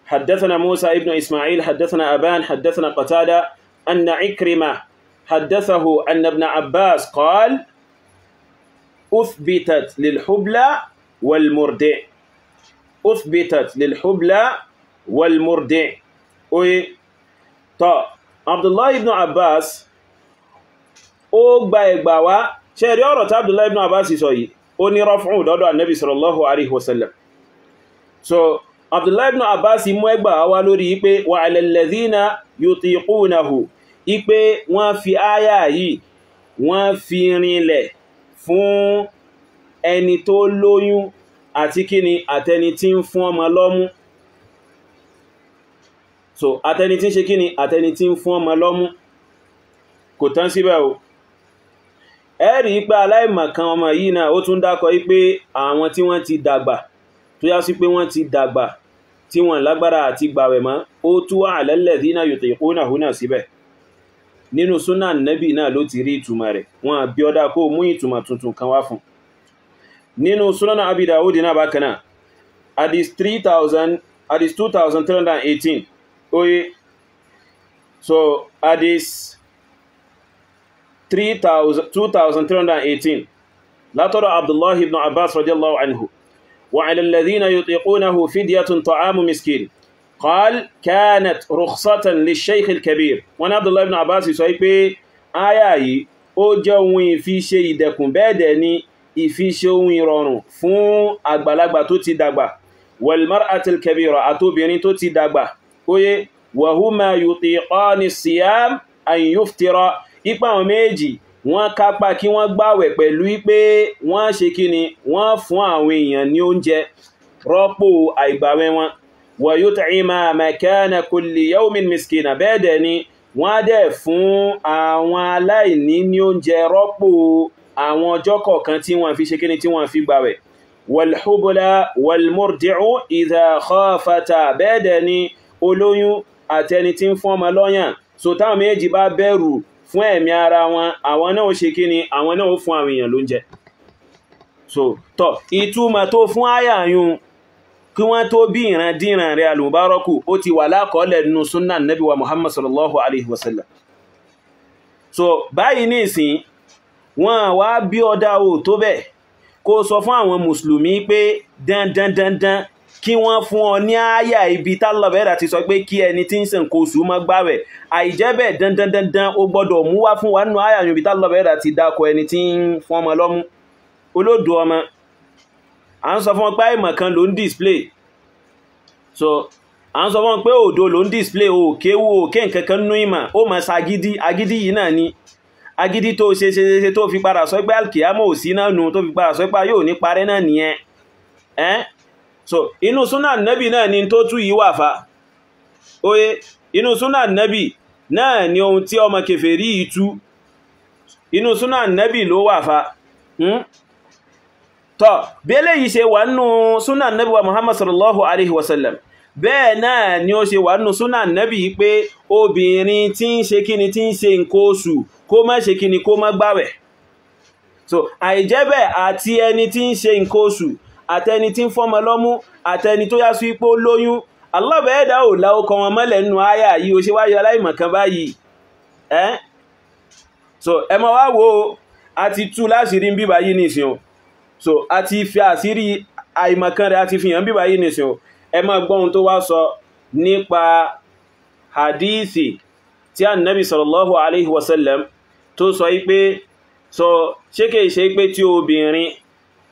حدثنا موسى ابن إسماعيل حدثنا أبان حدثنا قتادة أن عكرمة حدثه أن ابن عباس قال أثبتت للحبلى والمرضع أثبتت للحبلى والمرضع عبد الله بن عباس gba ẹgbà wá ṣe rí ọ̀rọ̀ tí Abdullahi ibn Abbas sọ yìí ó ní rọ́fún dọ́dọ̀ annabi sallallahu alaihi wasallam. So Abdullahi ibn Abbas mú ẹgbà wá lórí pé wa ala alladhina yutiqunahu ipé wọ́n fi áyà yìí wọ́n fi rinlẹ̀ fún ẹni tó lóyún àti kíni àtẹni tí ń fún ọmọ lọ́mú. So àtẹni tí ń ṣe kíni àtẹni tí ń fún ọmọ lọ́mú kò tán síbẹ̀ o. Ẹ̀rí pé aláìmọ̀kan ọmọ yìí náà ó tún dákọ̀ wípé àwọn tí wọ́n ti dàgbà tó yá sí pé wọ́n ti dàgbà tí wọ́n lágbára àti gbàwẹ̀ mọ́ ó tú wà alladhina yutiqunahu náà síbẹ̀. Nínú súnà nẹ́bì náà ló ti rí ìtumọ̀ rẹ̀ wọ́n bí ọdá kó mú ìtumọ̀ tuntun kan wá fún. Nínú súnà Abi Dawud náà bákan náà hadith 2318 oye so hadith 2318 látọ̀dọ̀ Abdullah ibn Abbas radiyallahu anhu wa ala alladhina yutiqunahu fidyatun ta'amu miskin قال كانت رخصة للشيخ الكبير. wọ́n ní Abdullah ibn Abbas sọ pé áyà yìí ó jẹ́ ohun ìfiṣe ìdẹ̀kùn bẹ́ẹ̀ dẹ̀ ni ìfiṣe ohun ìrọ̀rùn fún àgbàlagbà tó ti dàgbà wal mar'atil kabira àtobìnrin tó ti dàgbà oye wa huma yutiqani siyam an yuftira ipa àwọn méjì wọ́n kápá kí wọ́n gbàwẹ̀ pẹ̀lú pé wọ́n ṣe kíni wọ́n fún àwọn èèyàn ní oúnjẹ rọ́pò àìgbàwẹ̀ wọn wa yut'ima makana kulli yawmin miskina bẹ́ẹ̀ dẹ̀ ni wọ́n dẹ̀ fún àwọn aláìní ní oúnjẹ rọ́pò àwọn ọjọ́ kọ̀ọ̀kan tí wọ́n fi ṣe kíni tí wọ́n fi gbàwẹ̀ wal hubla wal murdi'u idha khafata bẹ́ẹ̀ dẹ̀ ni olóyún àtẹni tí ń fún ọmọ lọ́yàn so táwọn méjì bá bẹ̀rù fún ẹ̀mí ara wọn àwọn náà ó ṣe kíni àwọn náà ó fún àwọn èèyàn lóúnjẹ. So tọ́ ìtumọ̀ tó fún àyàyún kí wọ́n tó bí ìrandíran rẹ̀ alùbárọ́kù ó ti wà lákọọ́lẹ̀ nínú súnnà nabi wa Muhammad sallallahu alaihi wasallam. So báyìí ní ìsìn wọ́n wá bí ọdá o tó bẹ̀ kó sọ fún àwọn mùsùlùmí pé dandandandan kí wọ́n fún ọ ní àyà ibi tálọ̀bẹ̀rẹ̀ àti sọ pé kí ẹni tí ń ṣe nǹkan oṣù má gbààwẹ̀ àìjẹ́bẹ̀ dandandandan ó gbọ́dọ̀ mú wá fún wa nínú àyà ibi tálọ̀bẹ̀rẹ̀ àti dákọ ẹni tí ń fún ọmọ lọ́mú olódò ọmọ à ń sọ fún wọn pé àìmọ̀ kan ló ń display so à ń sọ fún wọn pé òdo ló ń display òkéwò òkè nkankan nínú ìmọ̀ ó mọ̀ sagídí agídí yìí náà ni agídí tó ṣe tó fi padà sọ pé alkiyama ò sí náà nù tó fi padà sọ pé yóò ní parẹ́ náà nìyẹn so inú súnà nẹ́bì náà ni tó tú yìí wà fa oye inú súnà nẹ́bì náà ni ohun tí ọmọ kèfèrí yìí tú inú súnà nẹ́bì ló wà fa tọ́ bí eléyìí ṣe wà nínú súnà nẹ́bì wa Muhammad sallallahu alaihi wasallam bẹ́ẹ̀ náà ni ó ṣe wà nínú súnà nẹ́bì pé obìnrin tí ń ṣe kíni tí ń ṣe nǹkan oṣù kó má ṣe kíni kó má gbààwẹ̀ so àìjẹ́bẹ̀ àti ẹni tí ń ṣe nǹkan oṣù àtẹni tí ń fọ́mọ lọ́mú àtẹni tó yá sí ipò lóyún alábẹ̀ẹ́dà ò láókọ wọn mọ́lẹ̀ nínú àyà yìí ó ṣe wáyé aláìmọ̀kan báyìí so ẹ máa wá wo a ti tú láṣìírí ń bíbá yìí nìsín o so a ti fi àṣírí àìmọ̀kan rẹ̀ a ti fi hàn bíbá yìí nìsín o ẹ máa gbọ́ ohun tó wá sọ nípa hadithi tí annabi sallallahu alaihi wasallam tó sọ pé so ṣé kìí ṣe pé tí obìnrin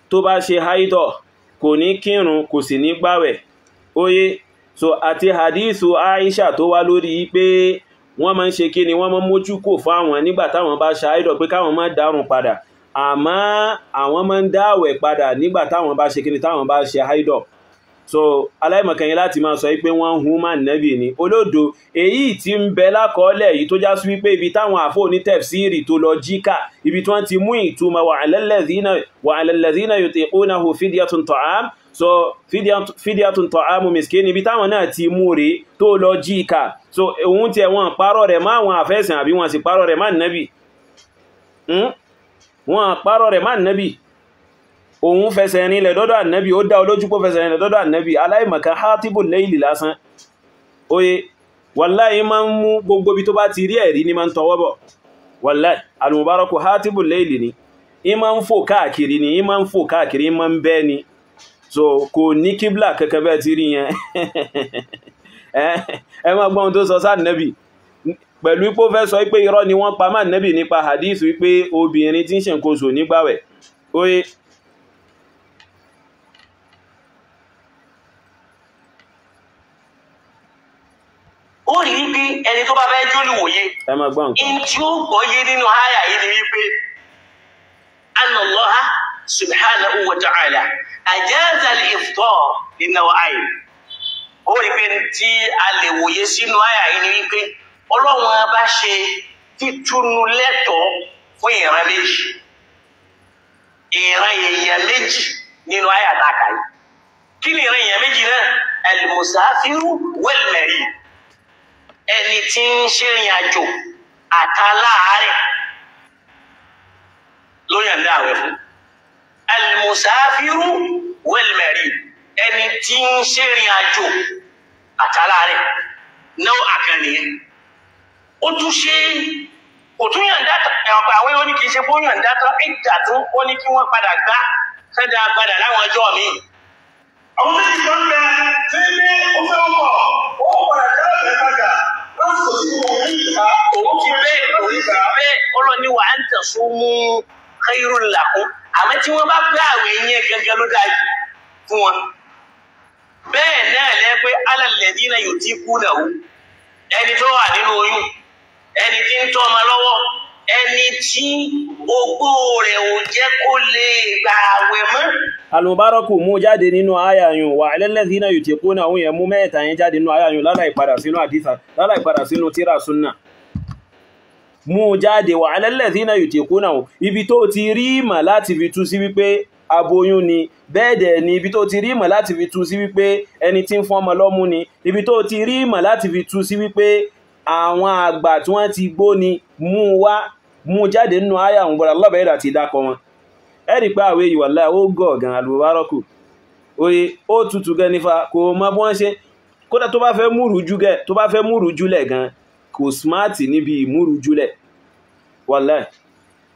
tó bá ṣe haidọ̀ kò ní kírun kò sì ní gbàwẹ̀ oye so àti hadithu Aisha tó wá lórí pé wọ́n máa ń ṣe kíni wọ́n máa ń mójú kò fáwọn nígbà táwọn bá ṣe haidọ̀ pé káwọn má dárun padà àmọ́ àwọn máa ń dáwẹ̀ padà nígbà táwọn bá ṣe kíni táwọn bá ṣe haidọ̀ so aláìmọ̀kànyìn láti máa sọ wípé wọ́n ń human nẹ́bì ni olódo èyí tí ń bẹ lákọọ́lẹ̀ yìí tó já sí wípé ibi táwọn àfóò ní tẹ̀fsírì tó lọ jíkà ibi tí wọ́n ti mú ìtumọ̀ wa ala alladhina yutiqunahu fidyatun ta'am so fidyatun ta'amu miskin ibi táwọn náà ti mú rè tó lọ jíkà so òun tí wọ́n parọ́ rẹ̀ máa wọn àfẹ́sìn àbí wọ́n sì parọ́ rẹ̀ máa nẹ́bì wọ́n parọ́ rẹ̀ máa nẹ́bì òun fẹsẹ̀ ní ilẹ̀ dọ́dọ̀ ànẹ́bì ó dá olójú pọ̀ fẹsẹ̀ ní ilẹ̀ dọ́dọ̀ ànẹ́bì aláìmọ̀kan hátìbù lẹ́ìlì lásán oye wàláì ma ń mú gbogbo bí tó bá ti rí ẹ̀rí ní ma ń tọwọ́ bọ̀ wàláì alùmùbárọ́kù hátìbù lẹ́ìlì ni ìmá ń fò káàkiri ni ìmá ń fò káàkiri ìmá ń bẹ́ ni so kò ní kíblà kẹ́kẹ́ bẹ́ẹ̀ ti rí yẹn ẹ má gbọ́n tó sọ sáà nẹ́bì pẹ̀lú ipò fẹ́ sọ pé irọ́ ni wọ́n pa máa nẹ́bì nípa hadith wípé obìnrin tí ń ṣe nǹkan oṣù nígbàwẹ̀ oye ó rí wípé ẹni tó bá fẹ́ jólùwòye ẹ máa gbọ́ nǹkan in tí ó gbọ́yé nínú àyà yìí ni wípé annallaha subhanahu wa ta'ala ajaza al-iftar li-naw'ayn ó rí pé tí a lè wòye sínú àyà yìí ni wípé Ọlọ́run bá ṣe títúnu lẹ́tọ̀ọ́ fún ìran méjì ìran èèyàn méjì nínú àyà tàkà yìí kí ni ìran èèyàn méjì náà al-musafiru wal-marid ẹni tí ń ṣèrìn àjò àtàláàárẹ̀ ló yànda àwẹ̀ fún al-musafiru wal-marid ẹni tí ń ṣèrìn àjò àtàláàárẹ̀ náà àkànnìyàn ó tún ṣe kò tún yànda ẹ̀wọ̀n àwọn ó ní kìí ṣe bó yànda tán ìjà tún ó ní kí wọ́n padà gbá sẹ́dá padà láwọn ọjọ́ mi. àwọn méjì kan bẹ tí ní ó fẹ́ wọ̀ ó padà jáde padà lásìkò tí mo ní ìta. òun ti bẹ́ẹ̀ ọlọ́ni wa an tasumu khairul lakum àmọ́ tí wọ́n bá gbé àwẹ̀ yẹn gẹ́gẹ́ ló dájú fún wọn. bẹ́ẹ̀ náà lẹ́ pé alal ladina yutiqunahu ẹni tó wà nínú oyún ẹni tí ń tọ́ ọmọ lọ́wọ́ ẹni tí ogbó rẹ̀ ò jẹ́ kó lè gbà àwẹ̀ mọ́. Al-Mubaraku mú jáde nínú ayayun wa alal ladhina yutiquna àwọn yẹn mú mẹ́ta yẹn jáde nínú ayayun láláì padà sínú àdísà láláì padà sínú tíra súnnà mú jáde wa alal ladhina yutiquna ibi tó ti rí mà láti fi tú sí wípé aboyún ni bẹ́ẹ̀dẹ̀ ni ibi tó ti rí mà láti fi tú sí wípé ẹni tí ń fún ọmọ lọ́mú ni ibi tó ti rí mà láti fi tú sí wípé àwọn àgbà tí wọ́n ti gbó ni mú jáde nínú ayayun bọ̀dà lọ́bẹ̀ẹ́dà ti dákọ wọn ẹ̀rì pé àwẹ̀ yìí wallahi ó gọ̀ gan Al-Mubaraku oye ó tutù gan nífa kò mọ bọ́n ṣe kódà tó bá fẹ́ múrù jùlẹ̀ gan kò smart níbi ìmúrù jùlẹ̀ wallahi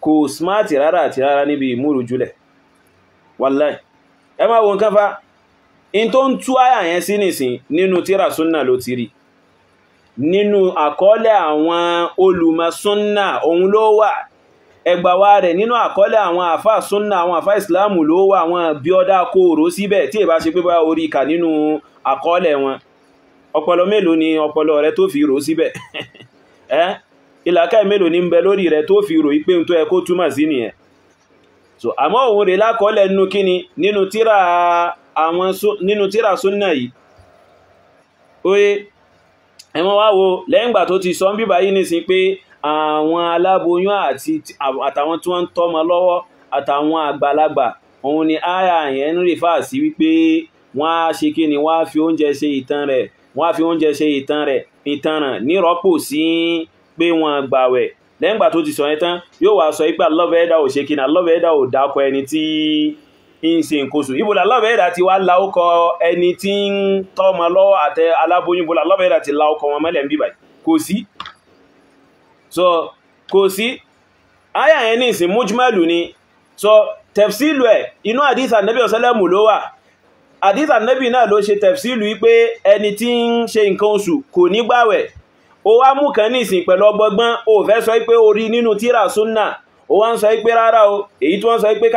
kò smart rárá àti rárá níbi ìmúrù jùlẹ̀ wallahi ẹ máa wo nǹkan fa in tó ń tú àyà yẹn sí nìsín nínú tíra súnnà ló ti rí nínú àkọọ́lẹ̀ àwọn olùmọ̀ súnnà òun ló wà ẹgbàwà rẹ̀ nínú àkọọ́lẹ̀ àwọn àfá súnnà àwọn àfá ìsìláàmù ló wà àwọn bí ọdá kóòrò síbẹ̀ tí ìbá ṣe pé bá orí ìkà nínú àkọọ́lẹ̀ wọn ọpọlọ mélòó ni ọpọlọ rẹ̀ tó fi rò síbẹ̀ ìlàkà mélòó ni ń bẹ lórí rẹ̀ tó fi rò ipé tó ẹ kó túmọ̀ sí nìyẹn so àmọ́ òun rẹ̀ lákọọ́lẹ̀ nínú kíni nínú tíra súnnà yìí oye ẹmọ wá wo lẹ́yìn ìgbà tó ti sọ ń bíbá yìí nísìn pé àwọn aláboyún àtàwọn tí wọ́n ń tọ́mọ lọ́wọ́ àtàwọn àgbàlagbà òun ni àyà yẹn ń rìfà sí wípé wọ́n á ṣe kí ni wọ́n á fi oúnjẹ ṣe ìtanràn nírọ́pò sí pé wọ́n gbàwẹ̀ lẹ́yìn ìgbà tó ti sọ yẹn tán yóò wá sọ pé alọ́bẹ̀ẹ́dà ò ṣe kí ni alọ́bẹ̀ẹ́dà ò dákọ ẹni tí ń ṣe nǹkan oṣù ibo alọ́bẹ̀ẹ́dà ti wá láókọ ẹni tí ń tọ́mọ lọ́wọ́ àtẹ aláboyún ibo alọ́bẹ̀ẹ́dà ti láókọ wọn mẹ́lẹ̀ ń bíbà kò sí so kò sí àyà yẹn ní ìsìn mújmẹ́lù ni so tẹ̀fsílù ẹ̀ inú àdísà nẹ́bí ọ̀sẹ́lẹ̀mù ló wà àdísà nẹ́bí náà ló ṣe tẹ̀fsílù wípé ẹni tí ń ṣe nǹkan oṣù kò ní gbàwẹ̀ ó wá mú kan ní ìsìn pẹ̀lú ọgbọgbọ́n ó fẹ́ sọ pé orí nínú tíra súnnà ó wá ń sọ pé rárá o èyí tí wọ́n sọ pé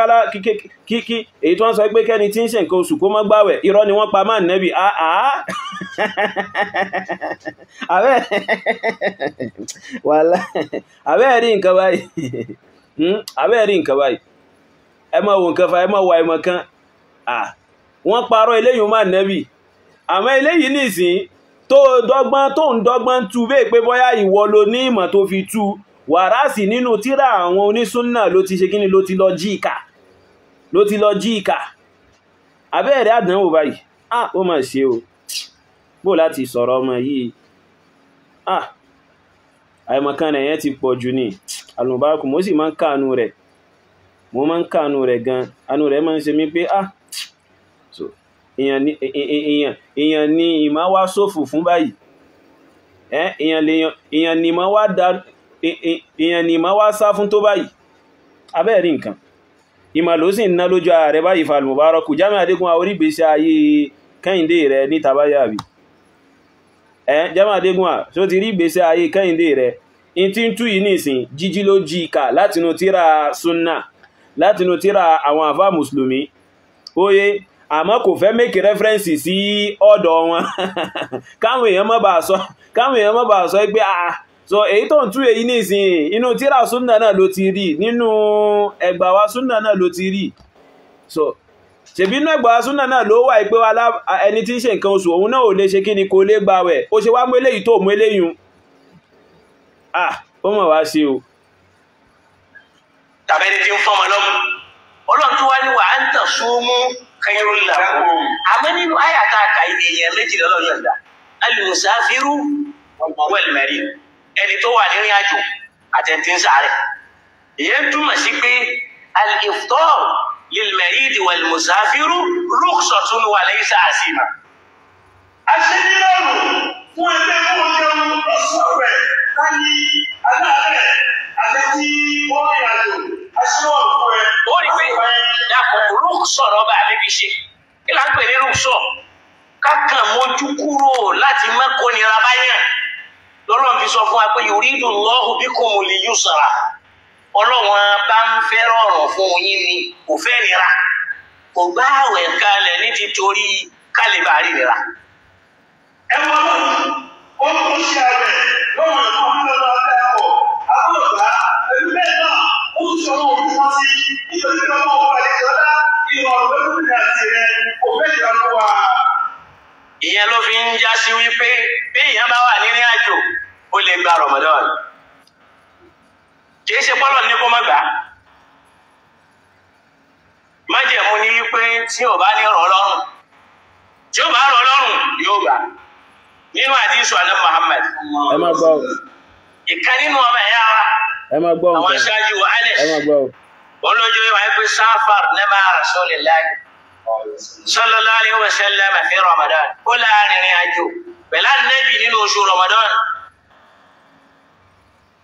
èyí tí wọ́n sọ pé kẹ́ni tí ń ṣe nǹkan oṣù kó má gbàwẹ̀ irọ́ ni wọ́n pa máa nẹ́bí àbẹ́ẹ̀rí nǹkan báyìí ẹ má wo nǹkan fa ẹ má wà ẹmọ kan wọ́n parọ́ eléyìí máa nẹ́bì àmọ́ eléyìí nìsín tó ń dọ́gbọ́n tú bẹ́ẹ̀ pé bóyá ìwọ ló ní ìmọ̀ tó fi tú wàrásì nínú tírà àwọn onísúnnà ló ti ṣe kíni ló ti lọ jí ìkà àbẹ́ẹ̀rí àdánwò báyìí ó mà ṣe o bó láti sọ̀rọ̀ ọmọ yìí àìmọ̀kan ẹ̀yẹn ti pọ̀ jù ní Al-Mubaraku mo sì máa ń káànú rẹ̀ gan anú rẹ̀ máa ń ṣe mí pé so èèyàn ni ìmá wá sófù fún báyìí èèyàn ni ìmá wá sá fún tó báyìí abẹ́ẹ̀rí nǹkan ìmà ló sì ń ná lójú ara rẹ̀ báyìí fa Al-Mubaraku Jamiu Adégún orígbèsí ayé Kẹ́hìndé rẹ̀ ní tàbáyàbí jama adégún à ṣó ti rí ìgbésẹ̀ ayé Kẹ́hìndé rẹ̀ in tí ń tú yìí nìsín jíjí ló jí ìkà látinú tíra sunna látinú tíra àwọn àfá mùsùlùmí óyé àmọ́ kò fẹ́ make reference sí ọ̀dọ̀ wọn káwọn èèyàn má bàa sọ pé so èyí tó ń tú èyí nìsín inú tíra sunna náà ló ti rí nínú ẹgbàwá sunna náà ló ti rí so ṣebí inú ẹgbàwá sunna náà ló wà pé ẹni tí ń ṣe nǹkan oṣù òun náà ò lè ṣe kí ni kò lè gbààwẹ̀ ó ṣe wá mú eléyìí tó mú eléyìí ó mọ̀ wá sí o. tàbẹ́ni tí ń fọ́mọ lọ́mú ọlọ́run tó wá ní wà á ń tàn súnmú kẹrù làkún àmọ́ nínú àyàtà àkà èèyàn méjì lọ́lọ́run yọ̀ǹda al-musafiru wal-marid ẹni tó wà nírìn àjò àtẹ̀ntì ń sáré ìyẹn túmọ̀ sí pé al-iftar lil-marid wal-musafiru rukhsatun wa laysa azima. aṣèlérò fún ẹgbẹ́ kó jẹun lọ́sọ̀rọ̀ rẹ̀ káyí aláàrẹ̀ àti wọ́n rìn àjò aṣíwọ̀n fún ẹ. ó rí pé dàpọ̀ rúkṣọ̀ lọ́ba àbíbi ṣe kí là ń pè ní rúkṣọ̀ kákan mójú kúrò láti mẹ́kọ́nira báyẹn lọ́lọ́run fi sọ fún wa pé yuridu Allahu bikumul yusra ọlọ́run bá ń fẹ́ rọrùn fún yín ni kò fẹ́ nira kò gbá àwẹ̀ kalẹ̀ ní ti torí kálíbà rí nira. ẹ wọ́n ó kó ṣe àwẹ̀ lọ́wọ́ ẹ̀kọ́ nílẹ̀ ọ̀tẹ̀ ẹ̀kọ́ àbúrò ẹ̀mí bẹ́ẹ̀ náà ó ń sọ wọn fún wọn sí nítorí pé ọmọ ọba ìjọba ìwọ̀n lókùnrin àti rẹ̀ kò fẹ́ ìjọba wa. ìyẹn ló fi ń já sí wípé bí èèyàn bá wà nírìn àjò ó lè gba Ramadan kì í ṣe pọ́lọ̀ ní kó má gbà á májẹ̀mú ní wípé tí ò bá ní rọ̀ lọ́rùn tí ó bá rọ̀ lọ́rùn yóò gbà nínú àdísù àná Muhammad ẹ má gbọ́ ìkan nínú ọmọ ẹ̀yà wa ẹ má gbọ́ àwọn aṣáájú wa Anas ẹ má gbọ́ olójú ìwà pé sáfàr nẹ́bà Rasulillah sallallahu alaihi wa sallam fi Ramadan ó láàrin àjò pẹ̀lá nẹ́bì nínú oṣù Ramadan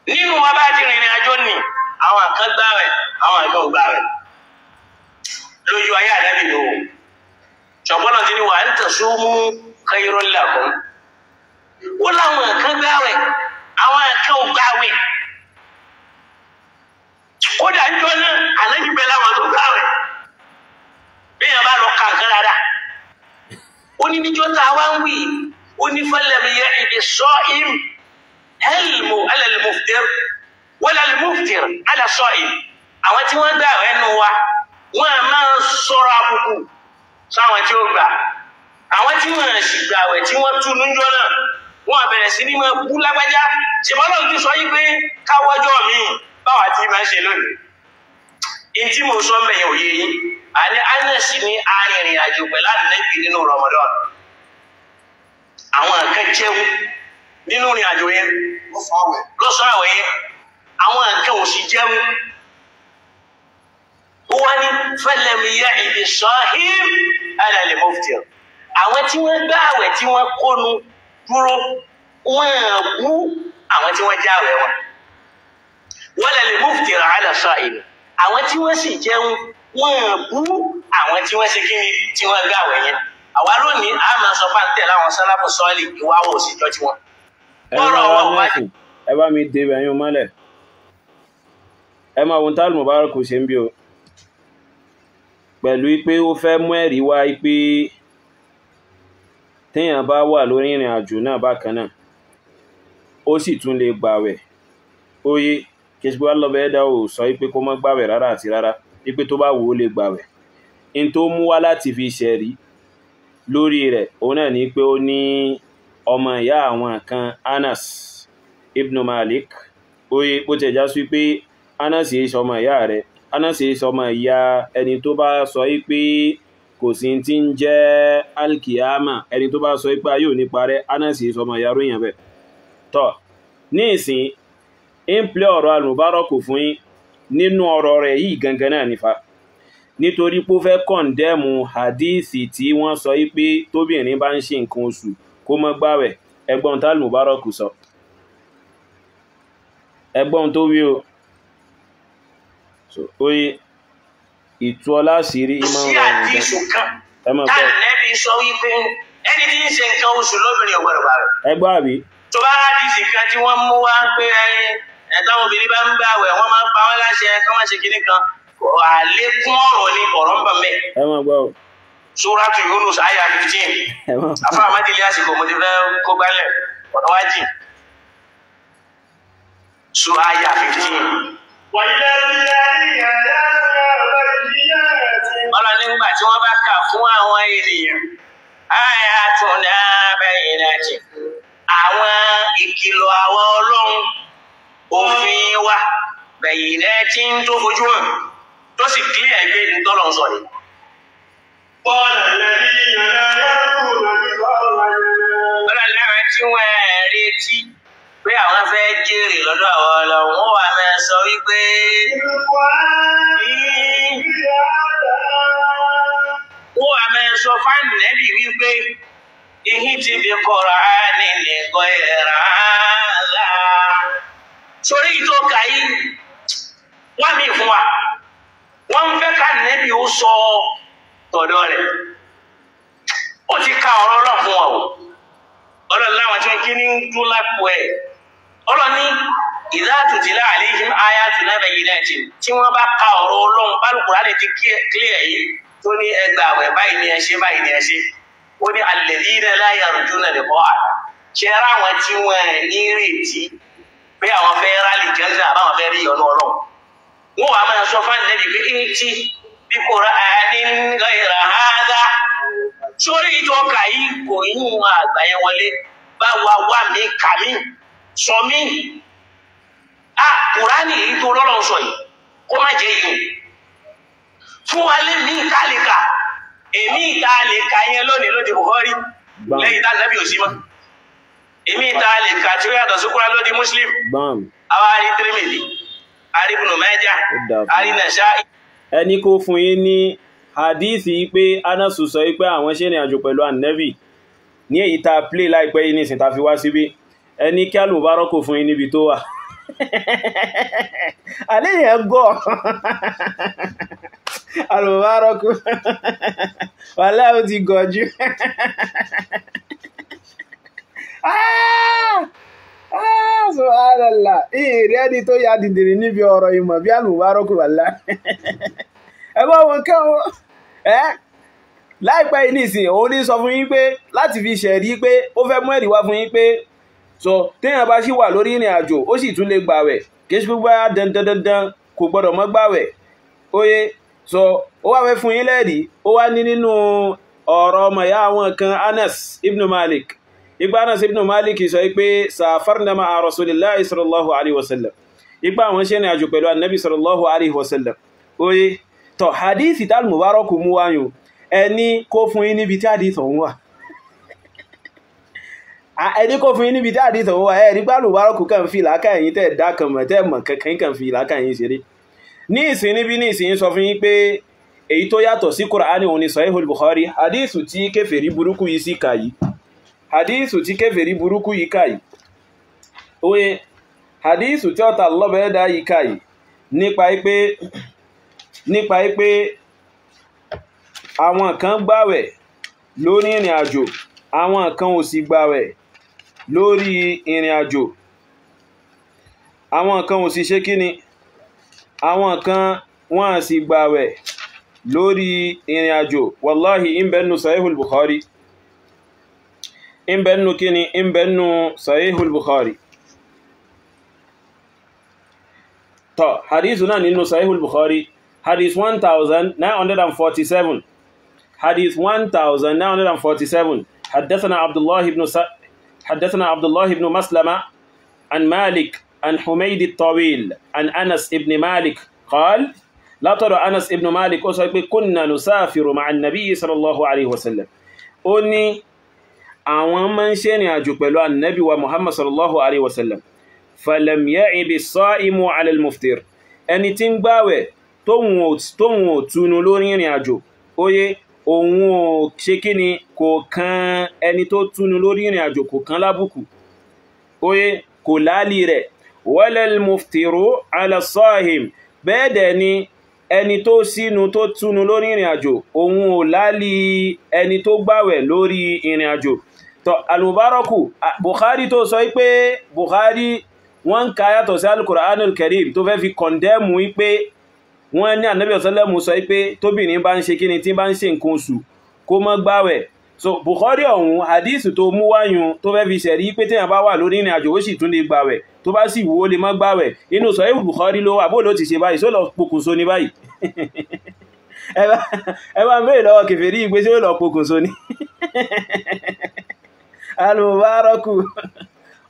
nínú wa bá ti rìnrìn àjò ní àwọn kan gbààwẹ̀ àwọn kan ò gbààwẹ̀ lójú ayé ànábì ló ṣọ̀pọ̀nà tí ni wà ń tasumu khairul lakum ó láwọn kan gbààwẹ̀ àwọn kan ò gbààwẹ̀ kódà ń jọ náà ànábì bẹ́ẹ̀ láwọn tó gbààwẹ̀ bí yẹn bá lọ kàǹkan rárá ó ní níjọ́ tá a wá ń wí ó ní falam ya'id as-sa'im helmu ala al-muftir wala al-muftir ala as-sa'im àwọn tí wọ́n gbààwẹ̀ nù wa wọ́n a máa sọ̀rọ̀ àbùkù sáwọn tí ó gbà àwọn tí wọ́n sì gbààwẹ̀ tí wọ́n tún níjọ́ náà wọ́n bẹ̀rẹ̀ sí ní máa bú lágbájá ṣèbọ́lọ́ ti sọ yìí pé káwọ́jọ́ mi báwa tí máa ń ṣe lónìí in tí mo sọ mẹ́yìn òye yìí àní Anas ní arìnrìn àjò pẹ̀lú Ànábì nínú Ramadan àwọn kan jẹun nínú ìrìn àjò yẹn lọ́sàn àwẹ̀ yẹn àwọn kan ò sì jẹun ó wá ní falam ya'id as-sahim ala al-muftir àwọn tí wọ́n gbá àwẹ̀ tí wọ́n kónu dúró wọ́n bú àwọn tí wọ́n já àwẹ̀ wọn wala al-muftir ala as-sa'im àwọn tí wọ́n sì jẹun wọ́n bú àwọn tí wọ́n ṣe kí ni tí wọ́n gbá àwẹ̀ yẹn àwa lónìí a máa sọ fáńtẹ̀ láwọn sálàfù sọ́ọ̀lì ìwáwò òsìjọ́ tí wọ́n ẹ bá mi dé ẹ̀yìn mọ́lẹ̀ ẹ máa wọn tálù Mubarak kò ṣe ń bí o pẹ̀lú pé ó fẹ́ mú ẹ̀rí wá pé téèyàn bá wà lórí ìrìn àjò náà bákan náà ó sì tún lè gbàwẹ̀ óyé kìí wá lọ́bẹ̀ ẹ̀dá ò sọ pé kó má gbàwẹ̀ rárá àti rárá pé tó bá wù ó lè gbàwẹ̀ in tó mú wá láti fi ṣẹ̀rí lórí rẹ̀ òun náà ní pé ó ní ọmọ ìyá àwọn kan Anas ibn Malik óyé bó ti ẹ̀já sí pé Anas yìí sọmọ ìyá rẹ̀ Anas yìí sọmọ ìyá ẹni tó bá sọ pé kò sí tí ń jẹ́ alkiyama ẹni tó bá sọ pé ayé ò ní parẹ́ Anas yìí sọmọ ìyá ròyìn bẹ́ẹ̀ tọ́ ní ìsìn ń plẹ́ ọ̀rọ̀ Al-Mubarak fún yín nínú ọ̀rọ̀ rẹ̀ yìí gangan náà nífa nítorí pé ó fẹ́ kọ̀ndẹ́mù hadithi tí wọ́n sọ pé tóbìnrin bá ń ṣe nǹkan oṣù kó má gbààwẹ̀ ẹgbọ́n tá Al-Mubarak sọ ẹgbọ́n tó wí o oye ìtú ọlá sírí ìmọ̀ sí àdísù kan táà nẹ́bí sọ wípé ẹni tí ń ṣe nǹkan oṣù lóbìnrin ọ̀gbọ̀dọ̀ gbà rẹ̀. ẹgbọ́ àbí. tó bá rádìsì kan tí wọ́n mú wá pé táwọn obìnrin bá ń gbààwẹ̀ wọ́n máa ń pa wọ́n láṣẹ kán má ṣe kinní kan àlékún ọ̀rọ̀ ni ọ̀rọ̀ ń bà mẹ́. ẹ máa gbọ́ o. Suratu Yunus àyà 15 àfa àmàdìlẹ àsìkò mo ti fẹ́ kó gbálẹ̀ ọ̀nà wájì su àyà 15. ọlọ́ni nígbà tí wọ́n bá kà fún àwọn ènìyàn ayatuna bayyinati àwọn ìkìlọ̀ àwọn ọlọ́run òfin wa bayyinati tó fojú hàn tó sì kílẹ̀ ẹgbẹ́ ìtọ́lọ̀ sọ ni. ọlọ́lára tí wọ́n retí pé àwọn fẹ́ jèrè lọ́dọ̀ àwọn ọlọ́run wọ́n wà máa sọ wípé wọ́n wà máa sọ fáànù nẹ́bì wípé ihin ti fi kọ̀rọ̀ á ní nìkan ẹ̀rà ńlá sórí ìtọ́ka yìí wọ́n mi fún wa wọ́n ń fẹ́ ká nẹ́bì ó sọ tọ̀dọ̀ rẹ̀ ó ti ka ọ̀rọ̀ ọlọ́run fún wa o ọlọ́run láwọn tí wọ́n kí ní dún lápò ẹ̀ ọlọ́run ní idha tutla alayhim ayatuna bayyinatin tí wọ́n bá ka ọ̀rọ̀ ọlọ́run bálùkùrá lè ti kílẹ̀ yìí tó ní ẹgbàwẹ̀ báyìí ní ẹ ṣe báyìí ní ẹ ṣe ó ní alladhina la yarjuna liqa'ana ṣe ra àwọn tí wọ́n ní retí pé àwọn fẹ́ rálì jẹ́ńdà àbáwọn fẹ́ rí ọ̀nà ọlọ́run wọ́n wà máa sọ fáwọn ẹ̀dẹ́bí pé ń tí bí Qur'anin ghayra hadha sórí ìjọka yìí kò yún àgbáyé wọlé bá wá mí kà mí sọ mí Kùránì yìí tó lọ́lọ́ sọ yìí kó má jẹ́ yìí fún wa lé mí kálíkà èmi ìta lè ka yẹn lónìí lóde Bukhari lẹ́yìn tá nàbí òsì mọ́ èmi ìta lè ka tí ó yàtọ̀ sí Kùránì lóde Muslim àwa rí Tirmidhi àrí Ibn Majah àrí Nasa'i. ẹni kó fún yín ní hadithi pé Anasu sọ pé àwọn ṣe ní àjò pẹ̀lú Ànábì ní èyí tá play láìpẹ́ yìí nísìn tá fi wá síbí ẹni kí alùbárọ́kù fún yín níbi tó wà àníyàn gọ́ alùbárọ́kù wàlá ó ti gọ̀jú subhanallah ìrẹ́ ẹni tó yá dìndìnrì níbi ọ̀rọ̀ ìmọ̀ bí alùbárọ́kù wàlá ẹgbẹ́ wọn kẹ́wọ́ láìpẹ́ yìí nìsìn òun ní sọ fún yín pé láti fi ṣẹ̀rí pé ó fẹ́ mú ẹ̀rí wá fún yín pé so téèyàn bá sì wà lórí ìrìn àjò ó sì tún lè gbàwẹ̀ kí ṣe gbogbo dandan kò gbọdọ̀ mọ́ gbàwẹ̀ óyé so ó wá fẹ́ fún yín lẹ́rìí ó wá ní nínú ọ̀rọ̀ ọmọ ìyá àwọn kan Anas ibn Malik ipa Anas ibn Malik sọ pé safarna ma'a Rasulillahi sallallahu alaihi wasallam ipa àwọn ṣe ní àjò pẹ̀lú Annabi sallallahu alaihi wasallam óyé tọ̀ hadithi tal Mubarak mú wáyùn ẹni kó fún yín níbi tí hadith ọ̀hún wà ẹni kó fún yín níbi tí hadith ọ̀hún wà ẹ̀rí pé Mubarak kàn fi ìlàkà ẹ̀yìn tẹ́ dákan mọ̀ tẹ́ mọ̀ kankan kàn fi ìlàkà ẹ̀yìn ṣeré ní ìsìn níbi ní ìsìn sọ fún yín pé èyí tó yàtọ̀ sí Kùránì òun ni Sahihul Bukhari hadithu tí kèfèrí burúkú yìí sí kà yìí hadithu tí kèfèrí burúkú yìí kà yìí oye hadithu tí ọ̀tá lọ́bẹ̀ẹ́dá yìí kà yìí nípa pé àwọn kan gbàwẹ̀ lórí ìrìn àjò àwọn kan ò sì gbàwẹ̀ lórí ìrìn àjò àwọn kan ò sì ṣe kíni àwọn kan wọ́n sì gbàwẹ̀ lórí ìrìn àjò wallahi ìbẹ̀nù Sahihul Bukhari ìbẹ̀nù kíni ìbẹ̀nù Sahihul Bukhari tó hadithu náà nínú Sahihul Bukhari hadith 1947 حديث 1947 حدثنا عبد الله بن مسلمة عن مالك عن حميد الطويل عن أنس بن مالك قال لا ترى أنس بن مالك كنا نسافر مع النبي صلى الله عليه وسلم أني àwọn man ṣe ní àjò pẹ̀lú annabi wa Muhammad sallallahu alaihi wasallam falam ya'ib as-sa'imu 'ala al-muftir ẹni tí ń gbààwẹ̀ tóhun ò túnú lórí ìrìn àjò óyé òun ò ṣe kí ni kò kan ẹni tó túnú lórí ìrìn àjò kò kan lábùkù óyé kò láàlì rẹ̀ walal muftiru ala sahim bẹ́ẹ̀dẹ̀ ni ẹni tó sínú tó túnu lórí ìrìn àjò òun ò lálì ẹni tó gbàwẹ̀ lórí ìrìn àjò tó al-Mubaraku Bukhari tó sọ pé Bukhari wọ́n ká yàtọ̀ sí al-Qur'anul Karim tó fẹ́ fi kọ̀ndẹ́mù wípé wọ́n ní Ànábì sallallahu sọ pé tóbìnrin bá ń ṣe kíni tí bá ń ṣe nǹkan oṣù kó má gbàwẹ̀ so Bukhari ọ̀hún hadith tó mú wáyún tó fẹ́ fi ṣẹ̀rí pé téèyàn bá wà lórí ìrìn àjò ó sì tún lè gbàwẹ̀ tó bá sì wò ó lè má gbàwẹ̀ inú Sahih Bukhari ló wà bó ló ti ṣe báyìí só lọ pokùnso ní báyìí ẹ bá ń bèèrè lọ́wọ́ kèfèrí ìgbé sí ó lọ pokùnso ní al-Mubaraku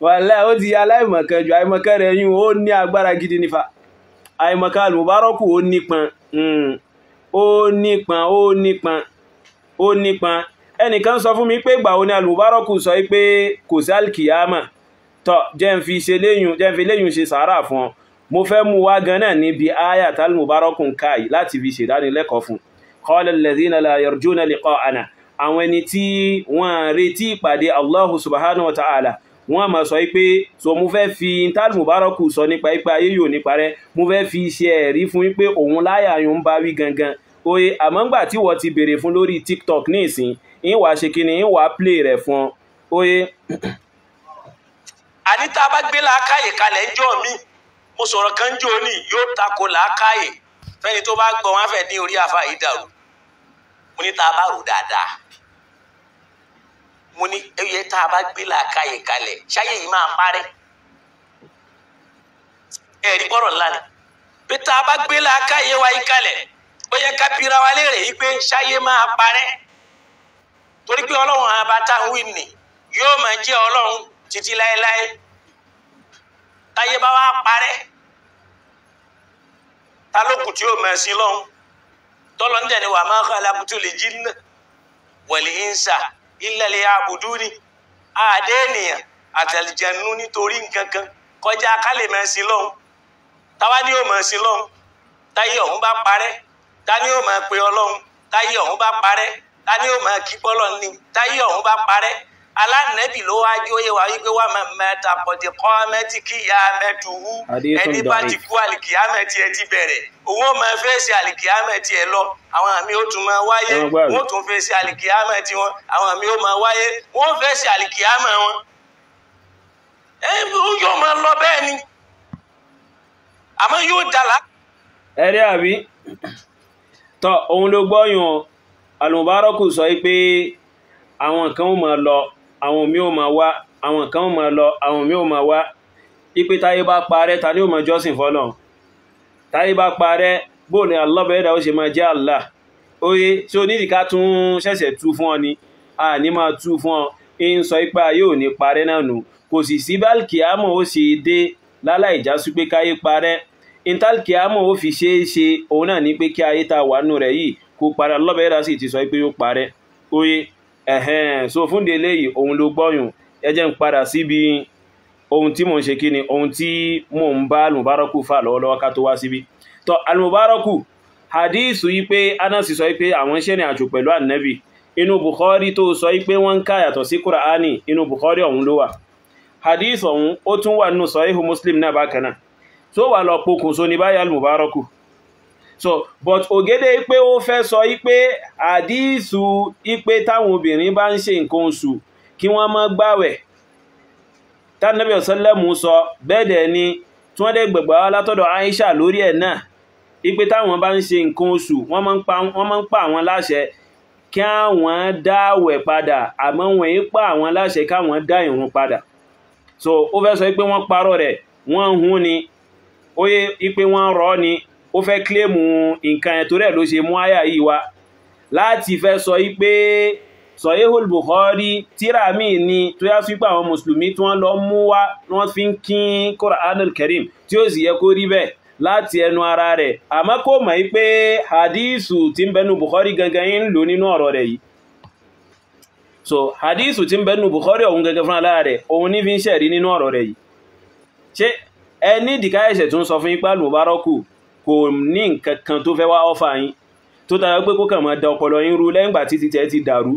wàláhì ó ti aláìmọ̀kan jù àìmọ̀kan rẹ̀ yún ó ní agbára gidi nífà àìmọ̀kan al-Mubaraku ó nípọn ẹnìkan sọ fún mi pé ìgbà wo ni al-Mubaraku sọ pé kò sí al-kiyama tọ́ jẹ́ ń fi léyìn ṣe sàárà fún ọ mo fẹ́ mú wá gan náà níbi ayat al-Mubaraku káì láti fi ṣèdánilẹ́kọ̀ọ́ fún qala alladhina la yarjuna liqa'ana àwọn ẹni tí wọ́n retí ìpàdé Allahu subhanahu wa ta'ala wọ́n ma sọ pé so mo fẹ́ fi al-Mubaraku sọ nípa ipa ayé yóò nípa rẹ̀ mo fẹ́ fi ṣe ẹ̀rí fún wípé òun láyà yóò ń bá wí gangan oye àmọ́ngbà tí wọ́n ti bèèrè fún lórí TikTok ní ìsìn ìwà ṣe kí ni ìwà play rẹ̀ fún oye. àníta bá gbé làákàyè kalẹ̀ ń jọ mí mo sọ̀rọ̀ kan jò ní yóò tako làákàyè fẹ́ni tó bá gbọ́ wọn fẹ́ ní orí àfa yìí dàrú mo ní tá a bá rò dáadáa mo ní ẹyẹ tá a bá gbé làákàyè kalẹ̀ ṣáyé yìí máa parẹ́ ẹ̀rí bọ́rọ̀ ńlá ni pé tá a bá gbé làákàyè wa yìí kalẹ̀ ó yẹ ká bira wa léèrè yìí pé ṣáyé máa parẹ́ torí pé ọlọ́run abata wí ni yóò máa jẹ́ ọlọ́run títí láéláé táyé bá wá parẹ́ ta ló kù tí ó máa sin lọ́hún tọ́lọ́ ń tẹ̀lé wa ma khalaqtul jinna wal insa illa liya'buduni àdé ènìyàn àtàlìjẹ̀nú nítorí nǹkan kan kọjá ká lè máa sin lọ́hún táwa ni ó máa sin lọ́hún táyé ọ̀hún bá parẹ́ ta ni ó máa pe ọlọ́run táyé ọ̀hún bá parẹ́ ta ni ó máa kí bọ́lọ̀ ní táyé ọ̀hún bá parẹ́ alánẹ́bì ló wá jí óyé wa wípé wà máa mẹ́ta pọ̀dé kọ́ mẹ́tí kí ìyá mẹ́tù wú ẹni bá ti kú àlìkìyámẹ́tì ẹ ti bẹ̀rẹ̀ òun ó máa fẹ́ sí àlìkìyámẹ́tì ẹ lọ àwọn àmì ó tún máa wáyé wọ́n tún fẹ́ sí àlìkìyámẹ́tì wọn àwọn àmì ó máa wáyé wọ́n fẹ́ sí àlìkìyámẹ́ wọn yóò máa lọ bẹ́ẹ̀ ni àmọ́ yóò dàlá. ẹ̀rí àbí tọ́ òun ló gbọ́yùn al-Mubaraku sọ pé àwọn kan ó máa lọ àwọn mí ó máa wá àwọn kan ó máa lọ àwọn mí ó máa wá ipé táyé bá parẹ́ ta ní ó máa jọ́sìn fọ́lọ́run táyé bá parẹ́ bó ní Allah bẹ̀ẹ́dà ó ṣe máa jẹ́ Allah oye tí ó nídìí ká tún ṣẹ̀ṣẹ̀ tú fún ọ ni a ní máa tú fún ọ ń sọ ipá yóò ní parẹ́ náà nù kò sì sí bálkìámọ̀ ó ṣe dé láláì já sí pé káyé parẹ́ intalkìámọ̀ ó fi ṣe é ṣe òun náà ní pé kí ayé ta wà nù rẹ̀ yìí kó parẹ́ Allah bẹ̀ẹ́dà sì ti sọ pé yóò parẹ́ oye so fún délé yìí òun ló gbọ́yùn ẹ jẹ́ ń padà síbi ohun tí mò ń ṣe kí ni ohun tí mò ń bá al-Mubaraku fà lọ́wọ́lọ́wọ́ ká tó wá síbí tó al-Mubaraku hadithu yí pé Anas sọ pé àwọn ṣe ní àjò pẹ̀lú annabi inú Bukhari tó sọ pé wọ́n ń ká yàtọ̀ sí Qur'ani inú Bukhari ọ̀hún ló wà hadith ọ̀hún ó tún wà nínú Sahihu Muslim náà bákan náà tó wà lọ pokùnso ní báyà al-Mubaraku so but ògédé pé ó fẹ́ sọ pé hadithu pé táwọn obìnrin bá ń ṣe nǹkan oṣù kí wọ́n má gbàwẹ̀ tánàbí ọ̀sánlẹ́mù sọ bẹ́ẹ̀dẹ̀ ni tí wọ́n dẹ̀ gbẹ̀gbà wá látọ̀dọ̀ Aisha lórí ẹ̀ náà ipé táwọn bá ń ṣe nǹkan oṣù wọ́n máa ń pa àwọn láṣẹ kí àwọn dáwẹ̀ padà àmọ́ wọ́n ń pa àwọn láṣẹ káwọn dá ìrun padà so ó fẹ́ sọ pé wọ́n parọ́ rẹ̀ wọ́n hun ni ó yé ipé wọ́n rọ́ ni ó fẹ́ kílèmù nǹkan ẹ̀ tó rẹ̀ ló ṣe mú àyà yìí wá láti fẹ́ sọ pé Sahihul Bukhari tíra míì ni tó yá sí pé àwọn mùsùlùmí tí wọ́n lọ mú wá wọ́n fi ń kín Qur'anul Karim tí ó sì yẹ kó rí bẹ́ẹ̀ láti ẹnu ara rẹ̀ àmọ́ kò mọ̀ pé hadithu tí ń bẹnu Bukhari gangan yìí ń lò nínú ọ̀rọ̀ rẹ̀ yìí so hadithu tí ń bẹnu Bukhari òun gangan fún alára rẹ̀ òun ní fi ń ṣẹ̀rí nínú ọ̀rọ̀ rẹ̀ yìí ṣé ẹni dìka ẹ̀ṣẹ̀ tó ń sọ fún yín pé al-Mubaraku kò ní nǹkan kan tó fẹ́ wá ọ́fà yín tó tàbí pé kó kàn máa da ọpọlọ yín rú lẹ́yìn ìgbà tí ti tẹ́ ti dàrú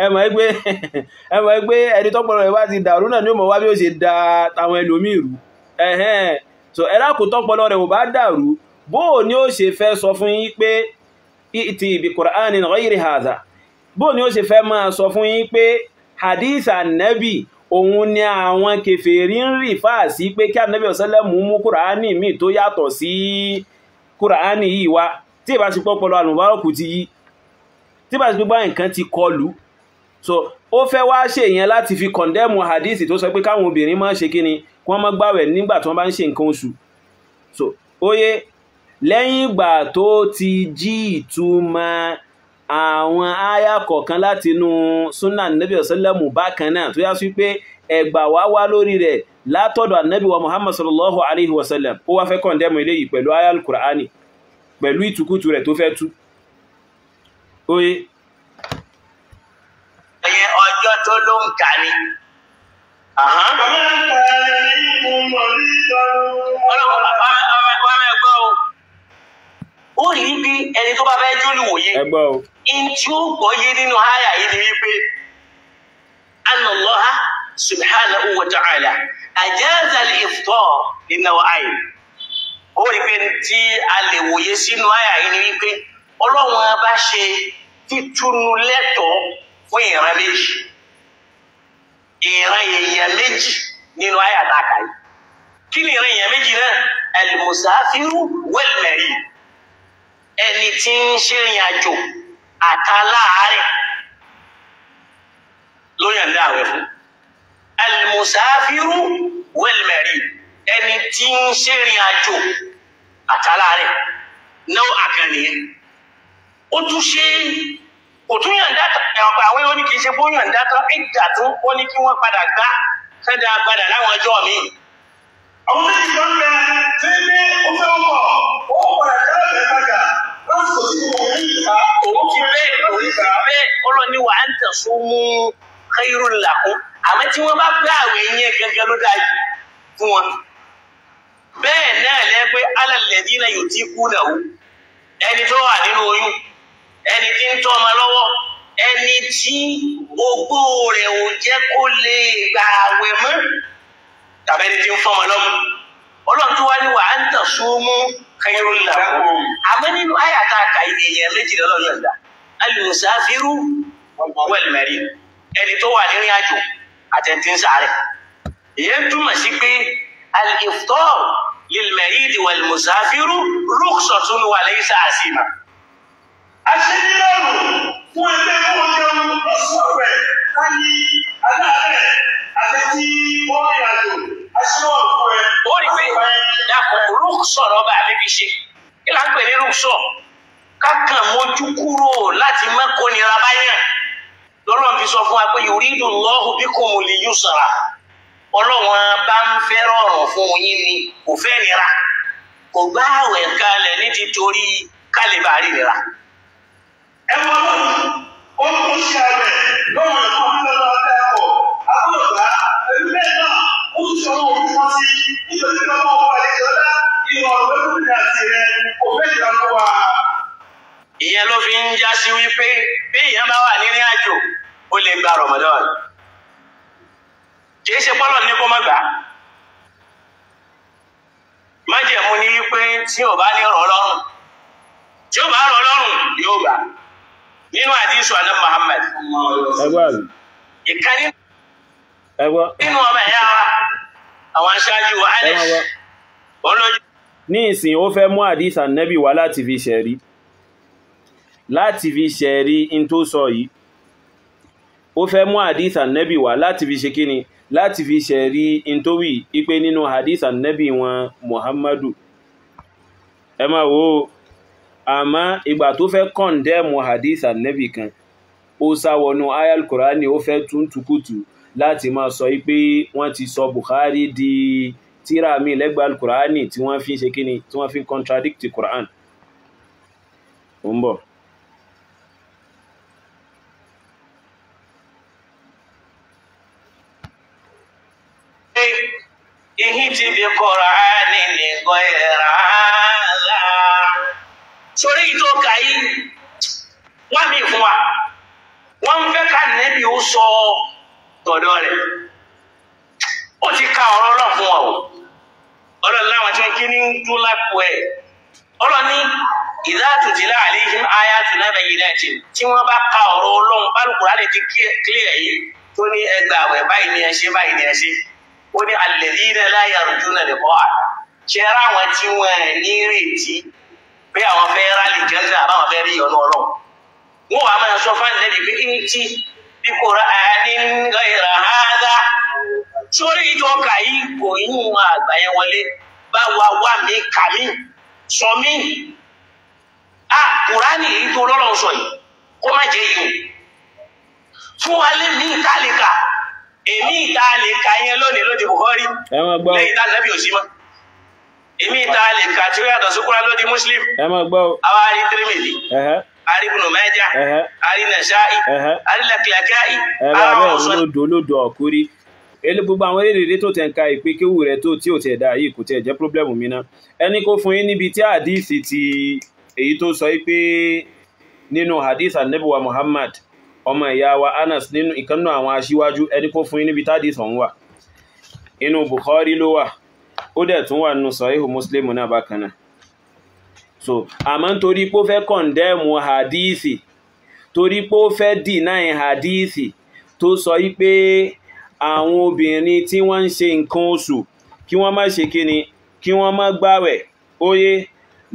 ẹ mọ̀ pé ẹni tọ́pọlọ rẹ̀ bá ti dàrú náà ni ó mọ̀ wá bí ó ṣe da tàwọn ẹlòmíì rú so ẹ̀rá kò tọ́pọlọ rẹ̀ ò bá dàrú bó ni ó ṣe fẹ́ sọ fún yín pé ìtì bi Qur'anin ghayri hadha, bó ni ó ṣe fẹ́ máa sọ fún yín pé hadith Ànábì òun ni àwọn kèfèrí ń rí fáà sí pé kí Ànábì ọ̀sẹ́lẹ̀mù mú Kùránì míì tó yàtọ̀ sí Kùránì yìí wá, tí ìbá ti pọ́pọ̀lọ àlùbárọ̀kù ti yí, tí ìbá ti gbogbo nǹkan ti kọlù. So ó fẹ́ wá ṣe ìyẹn láti fi kọ̀ndẹ́mù hadith tó sọ pé káwọn obìnrin máa ṣe kíni, kí wọ́n má gbààwẹ̀ nígbà tí wọ́n bá ń ṣe nǹkan oṣù. So óyé lẹ́yìn ìgbà tó ti jí ìtumọ̀ àwọn áyà kọ̀ọ̀kan láti inú súnà Ànábì ọ̀sẹ́lẹ̀mù bákan náà tó yá sí pé ẹgbà wá lórí rẹ̀ látọ̀dọ̀ Ànábì wa Muhammad sallallahu alaihi wasallam, ó wá fẹ́ kọ̀ndẹ́mù eléyìí pẹ̀lú áyà al-Qur'ani pẹ̀lú ìtukùtù rẹ̀ tó fẹ́ tú. Óyé ọjọ́ tó ló ń kà ní. Ó rí bí ẹni tó bá fẹ́ jólùwòye, in tí ó gbọ́yé nínú àyà yìí ni wípé Allaha subhanahu wa ta'ala ajaza al-iftar li-naw'ayn. Ó rí pé tí a lè wòye sínú àyà yìí ni wípé Ọlọ́run bá ṣe títúnú lẹ́tọ̀ọ́ fún ìran méjì, ìran èèyàn méjì nínú àyà tá a kà yìí. Kí ni ìran èèyàn méjì náà? Al-musafiru wal-marid, ẹni tí ń ṣèrìn àjò àtàláàárẹ̀ ló yànda àwẹ̀ fún. Al-musafiru wal-marid, ẹni tí ń ṣèrìn àjò àtàláàárẹ̀ náà àkànìyàn. Ó tún ṣe kò tún yànda ẹ̀wọ̀n àwọn ó ní kìí ṣe bó yànda tán ìjà tún ó ní kí wọ́n padà gbá sẹ́dá padà láwọn ọjọ́ mi. Àwọn méjì kan bẹ tí ní ó fẹ́ wọ̀ ó padà jáde padà lásìkò tí mo rí ìta. Òun ti bẹ́ẹ̀ ọlọ́ni wa an tasumu khairul lakum, àmọ́ tí wọ́n bá gbé àwẹ̀ yẹn gẹ́gẹ́ ló dájú fún wọn. Bẹ́ẹ̀ náà lẹ́gbẹ́ alal ladina yutiqunahu, ẹni tó wà nínú oyún, ẹni tí ń tọ́ ọmọ lọ́wọ́, ẹni tí ogbó rẹ̀ ò jẹ́ kó lè gba àwẹ̀ mọ́, tàbí ẹni tí ń fọ́mọ lọ́mú. Ọlọ́run tó wá ní wa an tasumu khairul lakum. Àmọ́ nínú àyàtà àkàìdè èèyàn méjìlá lọ́yọ̀ ìgbà, al-musafiru wal-marid, ẹni tó wà nírìn àjò àtẹ̀ntì ń sáré. Ìyẹn túmọ̀ sí pé al-iftar lil-marid wal-musafiru rukhsatun wa laysa azima. Aṣèlérò fún ẹgbẹ́ owó jẹun lọ́sùn ọ̀rẹ́ láyé aláàárẹ̀ àti tí wọ́n rìn àjò aṣèlérò fún ẹ. Ó rí pé dàpọ̀ rúkṣọ̀ lọ́ba àbíbi ṣe. Kí là ń pè ní rúkṣọ̀? Kákan mójú kúrò láti mẹ́kọ̀ọ́ nira báyà. Lọ́lọ́run fi sọ fún wa pé yuridu Allahu bikumul yusra. Ọlọ́run bá ń fẹ́ rọrùn fún yín ni, kò fẹ́ nira. Kò gbá àwẹ̀ kalẹ̀ ní títorí kálíbà rí nira. Ẹ wọ lọ́rùn, ó ń ṣe àwẹ̀ lọ́wọ́ ẹ̀kọ́ nílọ́lọ́ ọ̀tẹ́ ẹ̀kọ́. Àbúrògbà ẹ̀mí bẹ́ẹ̀ náà ó ń sọ owó fún sí nítorí lọ́wọ́ ọ̀pọ̀ àlejòọ́lá ìwọ̀n ọ̀gbẹ́kùnrin àti rẹ̀ kò fẹ́ ìdánwò wa. Ìyẹn ló fi ń já sí wípé bí ìyẹn bá wà nínú àjò ó lè gba Ramadan. Kìí ṣe pọ́lọ̀ ní kó má gbà. Májẹ̀mú ni wípé tí ò bá ní rọ̀ lọ́rùn, tí ó bá rọ̀ lọ́rùn yóò gbà. Nínú àdísù àná Muhammad. Ìkan nínú ọmọ ẹ̀yà wa, àwọn aṣáájú wa Anas. Ní ìsìn ó fẹ́ mú àdísù Ànábì wá láti fi ṣẹ̀rí. Láti fi ṣẹ̀rí in tó sọ yìí. Ó fẹ́ mú àdísù Ànábì wá láti fi ṣe kíni, láti fi ṣẹ̀rí in tó wí ipé nínú àdísù Ànábì wọn Muhammadu. Ẹ máa wo àmọ́ ìgbà tó fẹ́ kọ̀ndẹ́mù hadith Ànábì kan, ó sáwọnú ayal Kùránì, ó fẹ́ tún tukutu láti máa sọ pé wọ́n ti sọ Bukhari di tírà mi lẹ́gbàá Kùránì tí wọ́n fi ń ṣe kíni, tí wọ́n fi ń contradict Kùránì. Ó ń bọ̀. Ihiti bi Qur'ani ni ghayra sórí ìtò kàí wọ́n mi fún wa wọ́n ń fẹ́ ká nẹ́bí ó sọ tọ̀dọ̀ rẹ̀ ó ti ka ọ̀rọ̀ náà fún wa o ọ̀rọ̀ láwọn tí wọ́n kí ní dún lápò ẹ̀ ọlọ́ni idha tutila alayhim ayatuna bayyinatin tí wọ́n bá ka ọ̀rọ̀ Ọlọ́run bálùkùránì ti clear yìí tó ní ẹgbàwẹ̀ báyìí ni ẹ ṣe báyìí ni ẹ ṣe ó ní alladhina la yarjuna liqa'ana ṣe ra wọn tí wọ́n ní retí pé àwọn fẹ́ rálì jẹ́sẹ̀ àbáwọn fẹ́ rí ọ̀nà Ọlọ́run wọ́n wà máa sọ fún ẹ̀lẹ́bí pé ní tí bí Qur'anin ghayra hadha sórí ìjọ ọkà yìí kò yún àgbáyé wọlé bá wà mí kà mí sọ mí Kùránì yìí tó lọ́lọ́ sọ yìí kó má jẹ́ yìí fún wa lé ní ìtàlẹ́kà èmi ìtàlẹ́kà yẹn lónìí lóde Bukhari lẹ́yìn tá nàbí òsínmọ́ èmi ìtàlẹ́kà tí ó yàtọ̀ sókúra lóde Muslim àwa rí Tirmidhi ari Ibn Majah ari Nasa'i ari Laklakai àwọn ọ̀sán lódò ọ̀kúrí ele gbogbo àwọn eré tó tẹ̀ ń ka ìpé kéwù rẹ̀ tó tí ò tẹ̀ dá yìí kò tẹ̀ jẹ́ pọ́blẹ́mù mi náà ẹni kó fún yín níbi tí àdíìsì ti èyí tó sọ pé nínú hadith Ànábì wa Muhammad ọmọ ìyá wa Anas nínú ìkànnù àwọn aṣíwájú ẹni kó fún yín níbi tádìs ọ̀hún wà inú Bukhari ló wà ó dẹ̀ tún wà nínú Sahihu Muslim náà bákan náà so àmọ́ nítorí pé ó fẹ́ kọ̀ndẹ́mù hadithi torí pé ó fẹ́ deny hadithi tó sọ pé àwọn obìnrin tí wọ́n ń ṣe nǹkan oṣù kí wọ́n má ṣe kíni kí wọ́n má gbàwẹ̀ óyé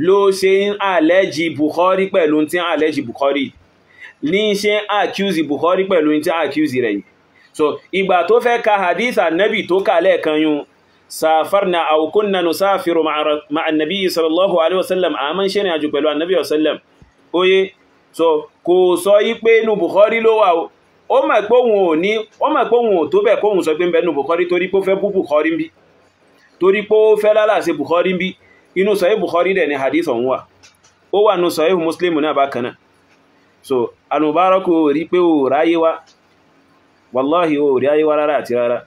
ló ṣe ń àlẹ́jì Bukhari pẹ̀lú tí ń àlẹ́jì Bukhari ní ṣe ń accuse Bukhari pẹ̀lú tí ń accuse rẹ̀ yìí so ìgbà tó fẹ́ ka hadith annabi tó kà lẹ́ẹ̀kan yún safarna aw kunna nusafiru ma'a annabi sallallahu alaihi wasallam àmọ́ ṣe ní àjò pẹ̀lú annabi wasallam óyé so kò sọ yí pé inú Bukhari ló wà ó mọ̀ pé òun ò tó bẹ̀ kóhun sọ pé ń bẹ nínú Bukhari torí pé ó fẹ́ bú Bukhari ń bí torí pé ó fẹ́ lálàsẹ̀ Bukhari ń bí inú Sahih Bukhari dẹ̀ ni hadith ọ̀hún wà ó wà nínú Sahih Muslim náà bákan náà so Al-Mubarak rí pé ó ráyé wá wallahi ó rí ayé wá rárá àti rárá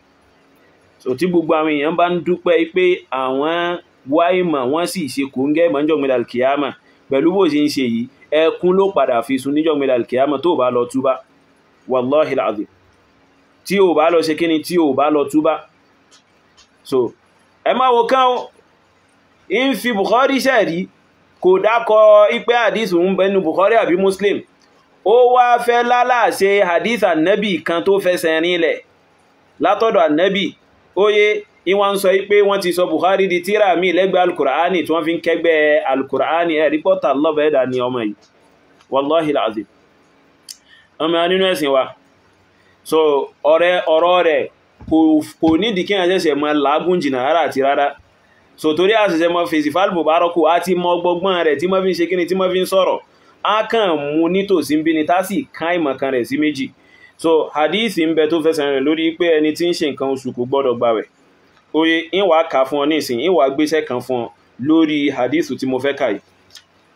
so tí gbogbo àwọn èèyàn bá ń dúpẹ́ pé àwọn wáìmọ̀ wọ́n sì ṣe kò ń gẹ́ ìmọ̀jọ́ gbẹ̀dà kìámà pẹ̀lú bó ṣe ń ṣe yìí ẹkún ló padà fi sun níjọ́ gbẹ̀dà kìámà tó bá lọ túbá wallahi alazim tí ó bá lọ ṣe kíni tí ó bá lọ túbá so ẹ máa wo kán in fi Bukhari ṣẹ̀rí kò dákọ ipé hadith ń bẹnu Bukhari àbí Muslim ó wá fẹ́ lálàṣe hadith annabi kan tó fẹsẹ̀ rinlẹ̀ látọ̀dọ̀ annabi óyé ìwọ̀n sọ pé wọ́n ti sọ Bukhari di tíra mi lẹ́gbẹ̀ẹ́ al-Qur'ani tí wọ́n fi ń kẹgbẹ́ al-Qur'ani ẹ̀ rípọ́tà lọ́bẹ̀ẹ́dà ni ọmọ yìí wallahi alazim ọmọ nínú ẹ̀sìn wa so ọ̀rọ̀ rẹ̀ kò nídìí kí wọ́n ṣẹ̀ṣẹ̀ mọ́ làágùn jìnà rárá àti rárá so torí àṣẹṣẹ́ mọ́ fèsì Al-Mubarak àti mọ́ gbọgbọ́n rẹ̀ tí mọ́ fi ń ṣe kíni tí mọ́ fi ń sọ̀rọ̀ á kàn mú nítòsí ń bí ni tá sì ká ìmọ̀kan rẹ̀ sí méjì so hadithi ń bẹ tó fẹsẹ̀ rẹ̀ lórí pé ẹni tí ń ṣe nǹkan oṣù kò gbọ́dọ̀ gbàwẹ̀ oye ìwà kà fún ọ nísìn ìwà gbéṣẹ́ kan fún ọ lórí hadithu tí mo fẹ́ kà yìí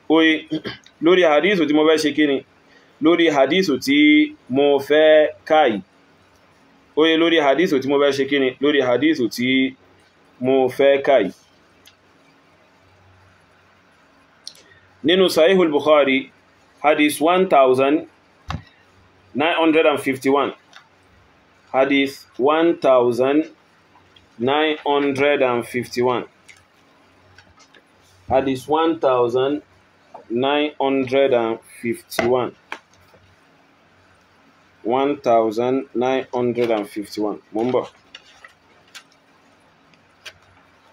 oye lórí hadithu tí mo fẹ́ ṣe kíni lórí hadithu tí mo fẹ́ kà yìí oye lórí hadithu tí mo fẹ́ ṣe kíni lórí hadithu tí mo fẹ́ kà yìí nínú Sahihul Bukhari hadith 1951 hadith 1951 hadith 1951 1951 mumba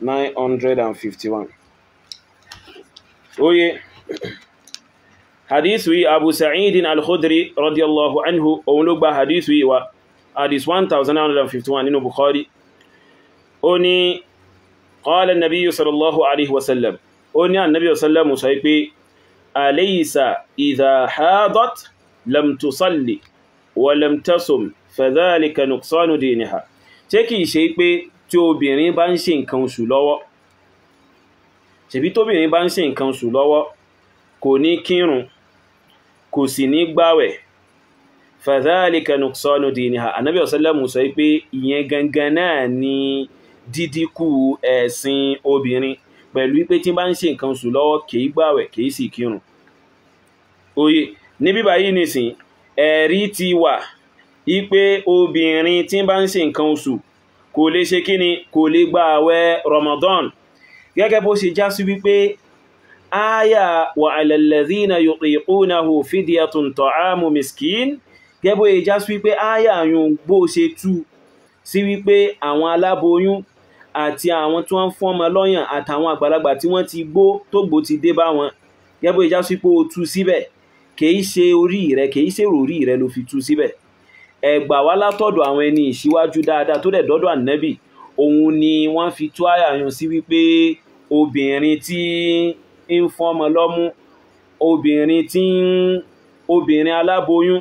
951 oye hadithu Abu Sa'id al-Khudri radiyallahu anhu òun ló gba hadithu wa hadith 1951 nínú Bukhari ó ní qala an-nabiy sallallahu alaihi wasallam ó ní annabi sallallahu sọ pé alaysa idha hadat lam tusalli wa lam tasum fadhalika nuqsanu diniha ṣé kìí ṣe pé tí obìnrin bá ń ṣe nǹkan oṣù lọ́wọ́ ṣebí tóbìnrin bá ń ṣe nǹkan oṣù lọ́wọ́ kò ní kírun kò sì ní gbàwẹ̀ fadhalika nuqsanu diniha Ànábì sallallahu sọ pé ìyẹn gangan náà ni dídíkù ẹ̀sìn obìnrin pẹ̀lú pé tí bá ń ṣe nǹkan oṣù lọ́wọ́ kìí gbàwẹ̀ kìí sì kírun oye ní bíbá yìí nìsín ẹ̀rí ti wà ipé obìnrin tí bá ń ṣe nǹkan oṣù kò lè ṣe kíni kò lè gbààwẹ̀ Ramadan gẹ́gẹ́ bó ṣe já sí wípé aya wa 'ala alladhina yutiqunahu fidyatun ta'amu miskin gẹ́bọ́ ìjá sí wípé aya yun bó ṣe tú sí wípé àwọn aláboyún àti àwọn tí wọ́n fún ọmọ lọ́yàn àtàwọn àgbàlagbà tí wọ́n ti gbó tó gbó ti dé bá wọn gẹ́bọ́ ìjá sí pé ó tú síbẹ̀ kìí ṣe orí rẹ̀ kìí ṣe ròrí rẹ̀ ló fi tú síbẹ̀ ẹgbà wá látọ̀dọ̀ àwọn ẹni ìṣíwájú dáadáa tó dẹ̀ dọ́dọ̀ ànábì òun ni wọ́n fi tú àyà yun sí wípé obìnrin tí ń fún ọmọ lọ́mú obìnrin aláboyún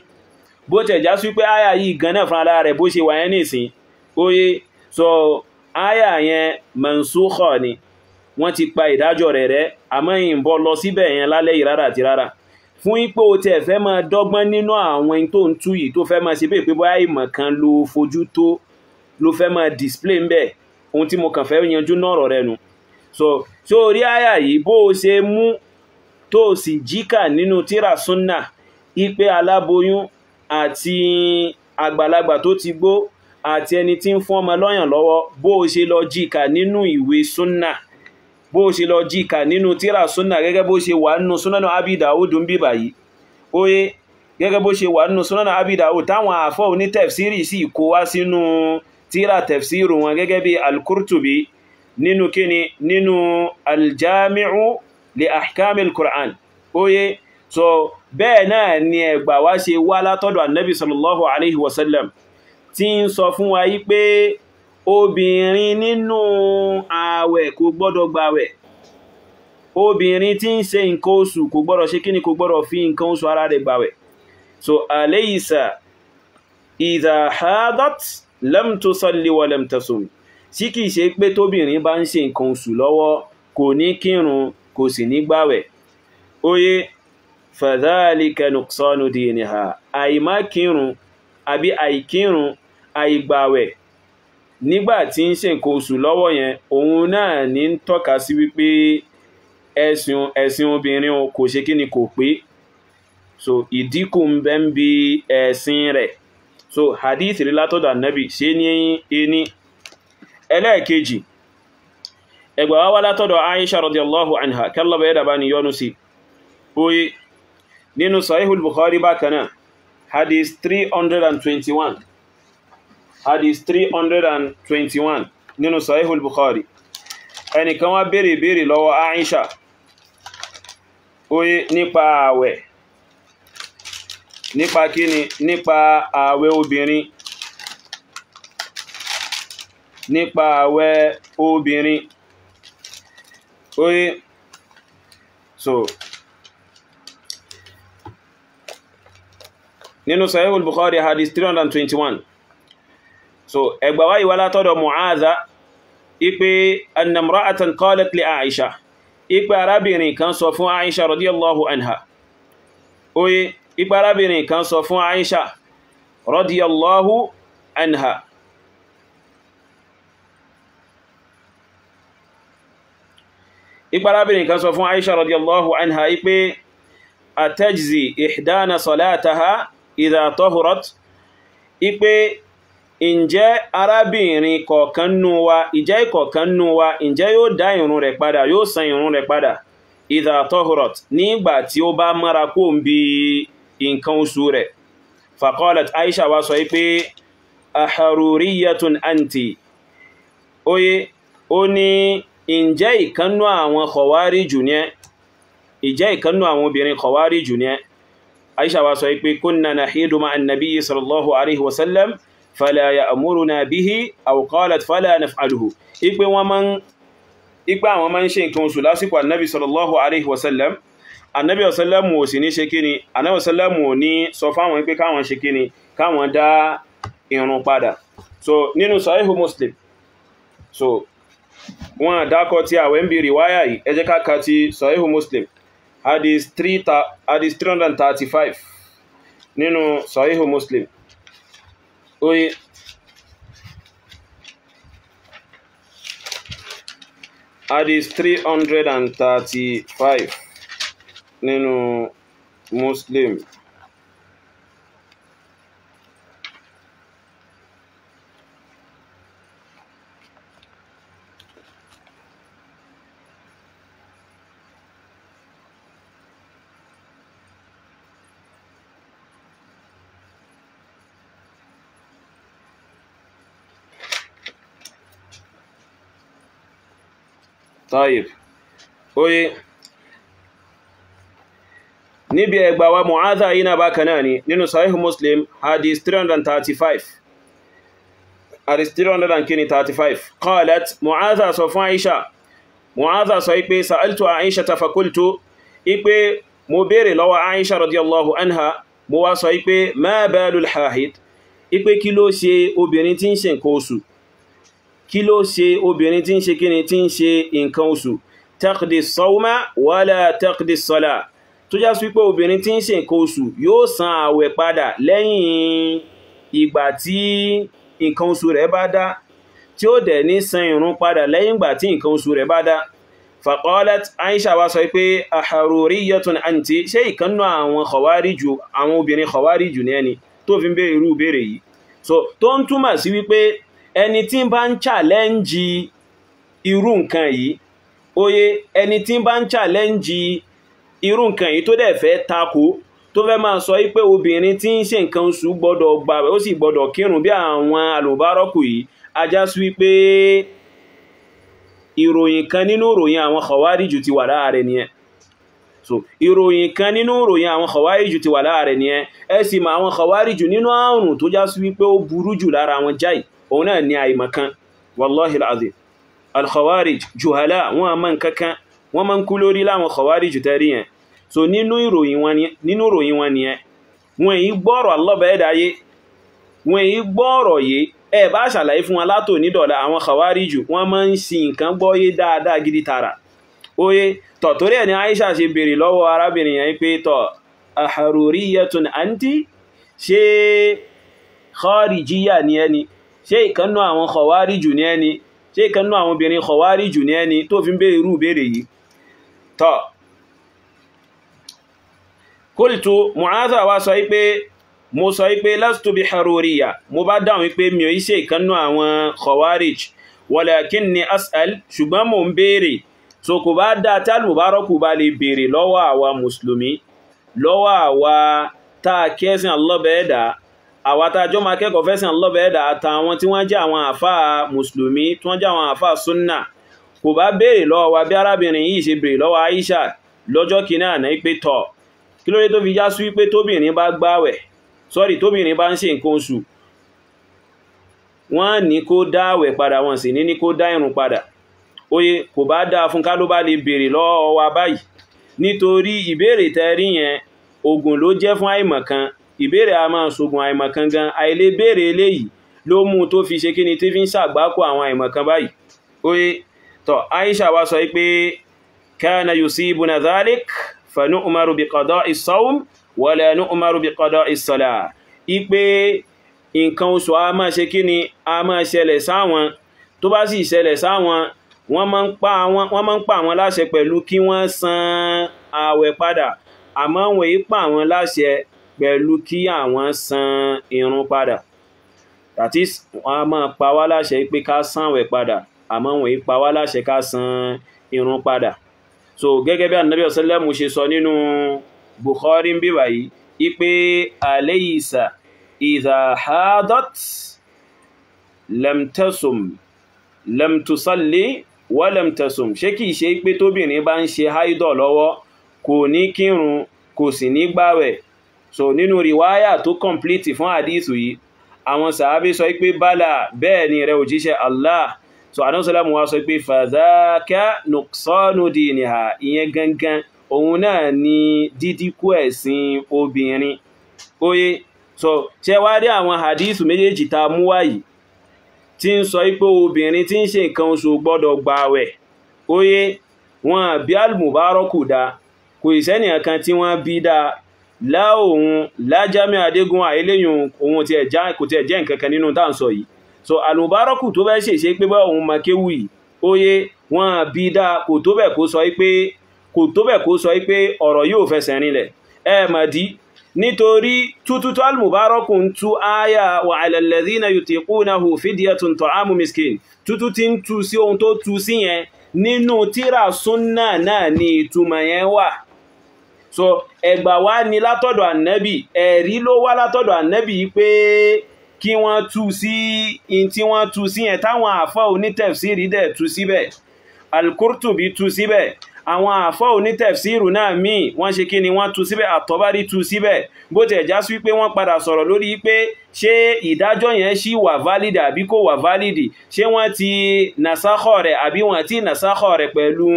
bó tẹ̀ já sí pé àyà yìí gan náà fún ara rẹ̀ bó ṣe wà yẹn nìsín oye so àyà yẹn mansukha ni wọ́n ti pa ìdájọ́ rẹ̀ rẹ́ àmọ́ ìbọn lọ síbẹ̀ yẹn lálẹ́ yìí rárá àti rárá fún ipò tí ẹ fẹ́ máa dọ́gbọ́n nínú àwọn tó ń tú yìí tó fẹ́ máa ṣe bẹ́ẹ̀ pé bóyá ìmọ̀ kan ló fojú tó ló fẹ́ máa display ń bẹ̀ ohun tí mo kàn fẹ́ yanjú náà ọ̀rọ̀ rẹ̀ nu so orí àyà yìí bó o ṣe mú tó sì jíkà nínú tíra súnnà ipe aláboyún àti àgbàlagbà tó ti gbó àti ẹni tí ń fún ọmọ lọ́yàn lọ́wọ́ bó o ṣe lọ jíkà nínú ìwé súnnà bó ṣe lọ jíkà nínú tíra súnnà gẹ́gẹ́ bó ṣe wà nínú súnnà Abi Dawud ń bíbà yìí oye gẹ́gẹ́ bó ṣe wà nínú súnnà Abi Dawud táwọn àfọ́ oní tẹ̀fsírì sì kó wá sínú tíra tẹ̀fsírù wọn gẹ́gẹ́ bí al-Qurtubi nínú kíni nínú al-Jami'u li ahkamil Qur'an oye so bẹ́ẹ̀ náà ni ẹgbà wá ṣe wá látọ̀dọ̀ annabi sallallahu alaihi wasallam tí ń sọ fún wa yí pé obìnrin nínú ààwẹ̀ kò gbọ́dọ̀ gbààwẹ̀ obìnrin tí ń ṣe nǹkan oṣù kò gbọ́dọ̀ ṣe kíni kò gbọ́dọ̀ fi nǹkan oṣù ara rẹ̀ gbààwẹ̀ so alaysa idha hadat lam tusalli wa lam tasum sí kìí ṣe pé tóbìnrin bá ń ṣe nǹkan oṣù lọ́wọ́ kò ní kírun kò sì ní gbààwẹ̀ oye fadhalika nuqsanu diniha àìmá kírun àbí àìkírun àìgbààwẹ̀ nígbà tí ń ṣe nǹkan oṣù lọ́wọ́ yẹn òun náà ní ń tọ́ka sí wípé ẹ̀sìn obìnrin kò ṣe kí ni kò pé so ìdínkù ń bẹ ń bi ẹ̀sìn rẹ̀ so hadith rí látọ̀dọ̀ Ànábì ṣe ní ẹni ẹlẹ́ẹ̀kejì ẹgbà wá látọ̀dọ̀ Aisha radiyallahu anha kallaba yẹ́dà bá ni yọ́nu sí oye nínú Sahihul Bukhari bákanáà hadith 321 hadith 321 nínú Sahihul Bukhari ẹnìkan wá béèrè lọ́wọ́ Aisha oye nípa ààwẹ̀ nípa kíni nípa ààwẹ̀ obìnrin nípa ààwẹ̀ obìnrin oye so nínú Sahihul Bukhari hadith 321 so ẹgbà wáyé wá látọ́dọ̀ Mu'adha ipe annamra'atan qalat li Aisha ipe arábìnrin kan sọ fún Aisha radiyallahu anha oye ipe arábìnrin kan sọ fún Aisha radiyallahu anha ipe arábìnrin kan sọ fún Aisha radiyallahu anha ipe atajzi ihdana salataha idha tahurat ipe ǹjẹ́ arábìnrin kọ̀ọ̀kan nù wa ìjẹ́ ìkọ̀ọ̀kan nù wa ǹjẹ́ yóò dá ìrun rẹ̀ padà yóò san ìrun rẹ̀ padà idha tahurat nígbà tí ó bá mára kó ń bí nǹkan oṣù rẹ̀ faqalat Aisha wá sọ pé aharuriyatun anti oye ó ní ǹjẹ́ ìkannú àwọn khawariju ní ìjẹ́ ìkannú àwọn obìnrin khawariju ní Aisha wá sọ pé kunna nahidu ma'an nabiyyi sallallahu alaihi wasallam fala ya'muruna bihi aw qalat fala naf'aluhu ipe àwọn man ṣe nǹkan oṣù lásìkò annabi sallallahu alaihi wasallam annabi sallallahu ó sì ní ṣe kíni annabi sallallahu ó ní sọ fáwọn pé káwọn ṣe kíni káwọn dá ìrun padà so nínú sahihu Muslim so wọ́n dákọ̀ tí àwẹ̀ ń bi riwaya yìí ẹ jẹ́ ká kà tí sahihu Muslim hadith 335 nínú sahihu Muslim oye hadith 335 nínú Muslim طيب oye níbi ẹgbà wa Mu'adha yìí náà bákan náà ni nínú Sahih Muslim hadith 335 hadith 335 qalat Mu'adha sọ fún Aisha Mu'adha sọ ipé sa'altu Aisha fakultu ipé mo béèrè lọ́wọ́ Aisha radiyallahu anha mo wá sọ ipé ma balul hahid ipé kí ló ṣe obìnrin tí ń ṣe nǹkan oṣù kí ló ṣe obìnrin tí ń ṣe kíni tí ń ṣe nǹkan oṣù taqdi sawma wala taqdi sala tó já sí pé obìnrin tí ń ṣe nǹkan oṣù yóò san àwẹ̀ padà lẹ́yìn ìgbà tí nǹkan oṣù rẹ̀ bá dá tí ó dẹ̀ ní san ìrun padà lẹ́yìn ìgbà tí nǹkan oṣù rẹ̀ bá dá faqalat Aisha wá sọ pé aharuriyatun anti ṣé ìkannú àwọn khawariju àwọn obìnrin khawariju ní ẹni tó fi ń béèrè irú béèrè yìí so tó ń túmọ̀ sí wípé ẹni tí bá ń challenge irú nǹkan yìí oye ẹni tí bá ń challenge irú nǹkan yìí tó dẹ̀ fẹ́ tako tó fẹ́ máa sọ wípé obìnrin tí ń ṣe nǹkan oṣù gbọ́dọ̀ gbààwẹ̀ ó sì gbọ́dọ̀ kírun bí àwọn alùbárọ́kù yìí ajá sí wípé ìròyìn kan nínú ìròyìn àwọn khawariju ti wà láàrẹ nìyẹn so ìròyìn kan nínú ìròyìn àwọn khawariju ti wà láàrẹ nìyẹn ẹ sì mọ̀ àwọn khawariju nínú àrùn tó já sí wípé ó burú jù lára wọn jáì òun náà ní àìmọ̀kan wallahi alazim al-khawarij juhala wọn a mọ̀ nǹkankan wọ́n máa ń kú lórí láwọn khawarij tẹ́rí yẹn so nínú ìròyìn wọn nìyẹn wọ́n yìí gbọ́rọ̀ allọ́bẹ̀ẹ́dáyé wọ́n yìí gbọ́rọ̀ yìí ẹ bá ṣàlàyé fún wọn látò nídọ̀lá àwọn khawarij wọ́n máa ń ṣì nǹkan gbọ́yé dáadáa gidi tara oye tọ̀ torí ẹ̀ ni Aisha ṣe béèrè lọ́wọ́ arábìnrin yẹn pé tọ̀ aharuriyatun anti ṣe kharijiyya ni ẹni ṣe ìkannú àwọn khawariju ní ẹni ṣe ìkannú àwọn obìnrin khawariju ní ẹni tó fi ń béèrè irú béèrè yìí tọ́ qultu Mu'adha wá sọ pé mo sọ pé lastu bi haruriyya mo bá dáhùn pé mi ò ṣe ìkannú àwọn khawarij walakinni as'al ṣùgbọ́n mo ń béèrè so kò bá dá tal mubaraku bá lè béèrè lọ́wọ́ àwa mùsùlùmí lọ́wọ́ àwa tá kẹ́sìn allọ́bẹ̀ẹ́dà àwa tá jọ máa kẹ́kọ̀ọ́ fẹ́sìn allọ́bẹ̀ẹ́dà àtàwọn tí wọ́n jẹ́ àwọn àfáà mùsùlùmí tí wọ́n jẹ́ àwọn àfáà súnnà kò bá béèrè lọ́wọ́ wa bí arábìnrin yìí ṣe béèrè lọ́wọ́ Aisha lọ́jọ́ kìíní àná pé tọ̀ kí ló dé tó fi já sí pé tóbìnrin bá gbáwẹ̀ sọ́rí tóbìnrin bá ń ṣe nǹkan oṣù wọ́n ní kó dáwẹ̀ padà wọ́n sì ní kó dá ìrun padà oye kò bá dáa fún ká ló bá lè béèrè lọ́wọ́ wa báyìí nítorí ìbéèrè tẹ́rí yẹn ogun ló jẹ́ fún àìmọ̀kan ìbéèrè a máa ṣogun àìmọ̀kan gan àìlè béèrè eléyìí ló mú tó fi ṣe kíni tí fi ń ṣàgbákò àwọn àìmọ̀kan báyìí oye tọ́ Aisha wá sọ pé kana yusibuna dhalik fa nu'maru bi qada'i as-sawm wa la nu'maru bi qada'i as-salah ipe nǹkan oṣù a máa ṣe kíni a máa ṣẹlẹ̀ sáwọn tó bá sì ṣẹlẹ̀ sáwọn wọ́n máa ń pa àwọn láṣẹ pẹ̀lú kí wọ́n san àwẹ̀ padà àmọ́ wọ́n yí pa àwọn láṣẹ pẹ̀lú kí àwọn san ìrun padà that is wọ́n máa pa wá láṣẹ pé ká san àwẹ̀ padà àmọ́ wọ́n yí pa wá láṣẹ ká san ìrun padà so gẹ́gẹ́ bí Ànábì sallallahu alaihi wasallam ṣe sọ nínú Bukhari ń bí báyìí ipe alaysa idha hadat lam tasum lam tusalli walam tasum ṣé kìí ṣe pé tóbìnrin bá ń ṣe haidọ̀ lọ́wọ́ kò ní kírun kò sì ní gbàwẹ̀ so nínú riwaya tó complete fún hadithu yìí àwọn sàábé sọ pé bala bẹ́ẹ̀ ni rẹ̀ òjíṣẹ́ Allah so anọ́sọ́lámù wá sọ pé fàzákà nuqsanu diniha ìyẹn gangan òun náà ni dídíkù ẹ̀sìn obìnrin oye so ṣe wá rí àwọn hadithu méjèèjì ta mú wáyìí tí ń sọ pé obìnrin tí ń ṣe nǹkan oṣù gbọ́dọ̀ gbààwẹ̀ oye wọn bí al-Mubaraku dá kò ìsẹ́nìyàn kan tí wọ́n bí dá láòun lájámí adégún àìléyìn ohun kò tí ẹ̀ jẹ́ nǹkankan nínú tá ń sọ yìí so al-Mubaraku tó bẹ́ ṣe pé bá òun makéwù yìí oye wọn bí dá kò tó bẹ̀ kó sọ pé ọ̀rọ̀ yóò fẹsẹ̀ rinlẹ̀ ẹ mà dí nítorí tútútú al-Mubaraku ń tú áyà wa 'ala alladhina yutiqunahu fidyatun ta'amu miskin tútú tí ń tú sí ohun tó tú sí yẹn nínú tírà súnnà náà ni ìtumọ̀ yẹn wà so ẹgbà wá ní látọ̀dọ̀ ànábì ẹ̀rí ló wá látọ̀dọ̀ ànábì pé kí wọ́n tú sí in tí wọ́n tú sí yẹn táwọn àfá onítẹ̀fsírì dẹ̀ tú síbẹ̀ al-Qurtubi tú síbẹ̀ àwọn àfọ́ onítẹ̀fsíìrù náà míì wọ́n ṣe kí ni wọ́n tú síbẹ̀, At-Tabari tú síbẹ̀, bó tẹ̀ já sí wípé wọ́n padà sọ̀rọ̀ lórí pé ṣé ìdájọ́ yẹn ṣì wà válìdì àbí kò wà válìdì, ṣé wọ́n ti nàsákọ̀ rẹ̀ àbí wọ́n ti nàsákọ̀ rẹ̀ pẹ̀lú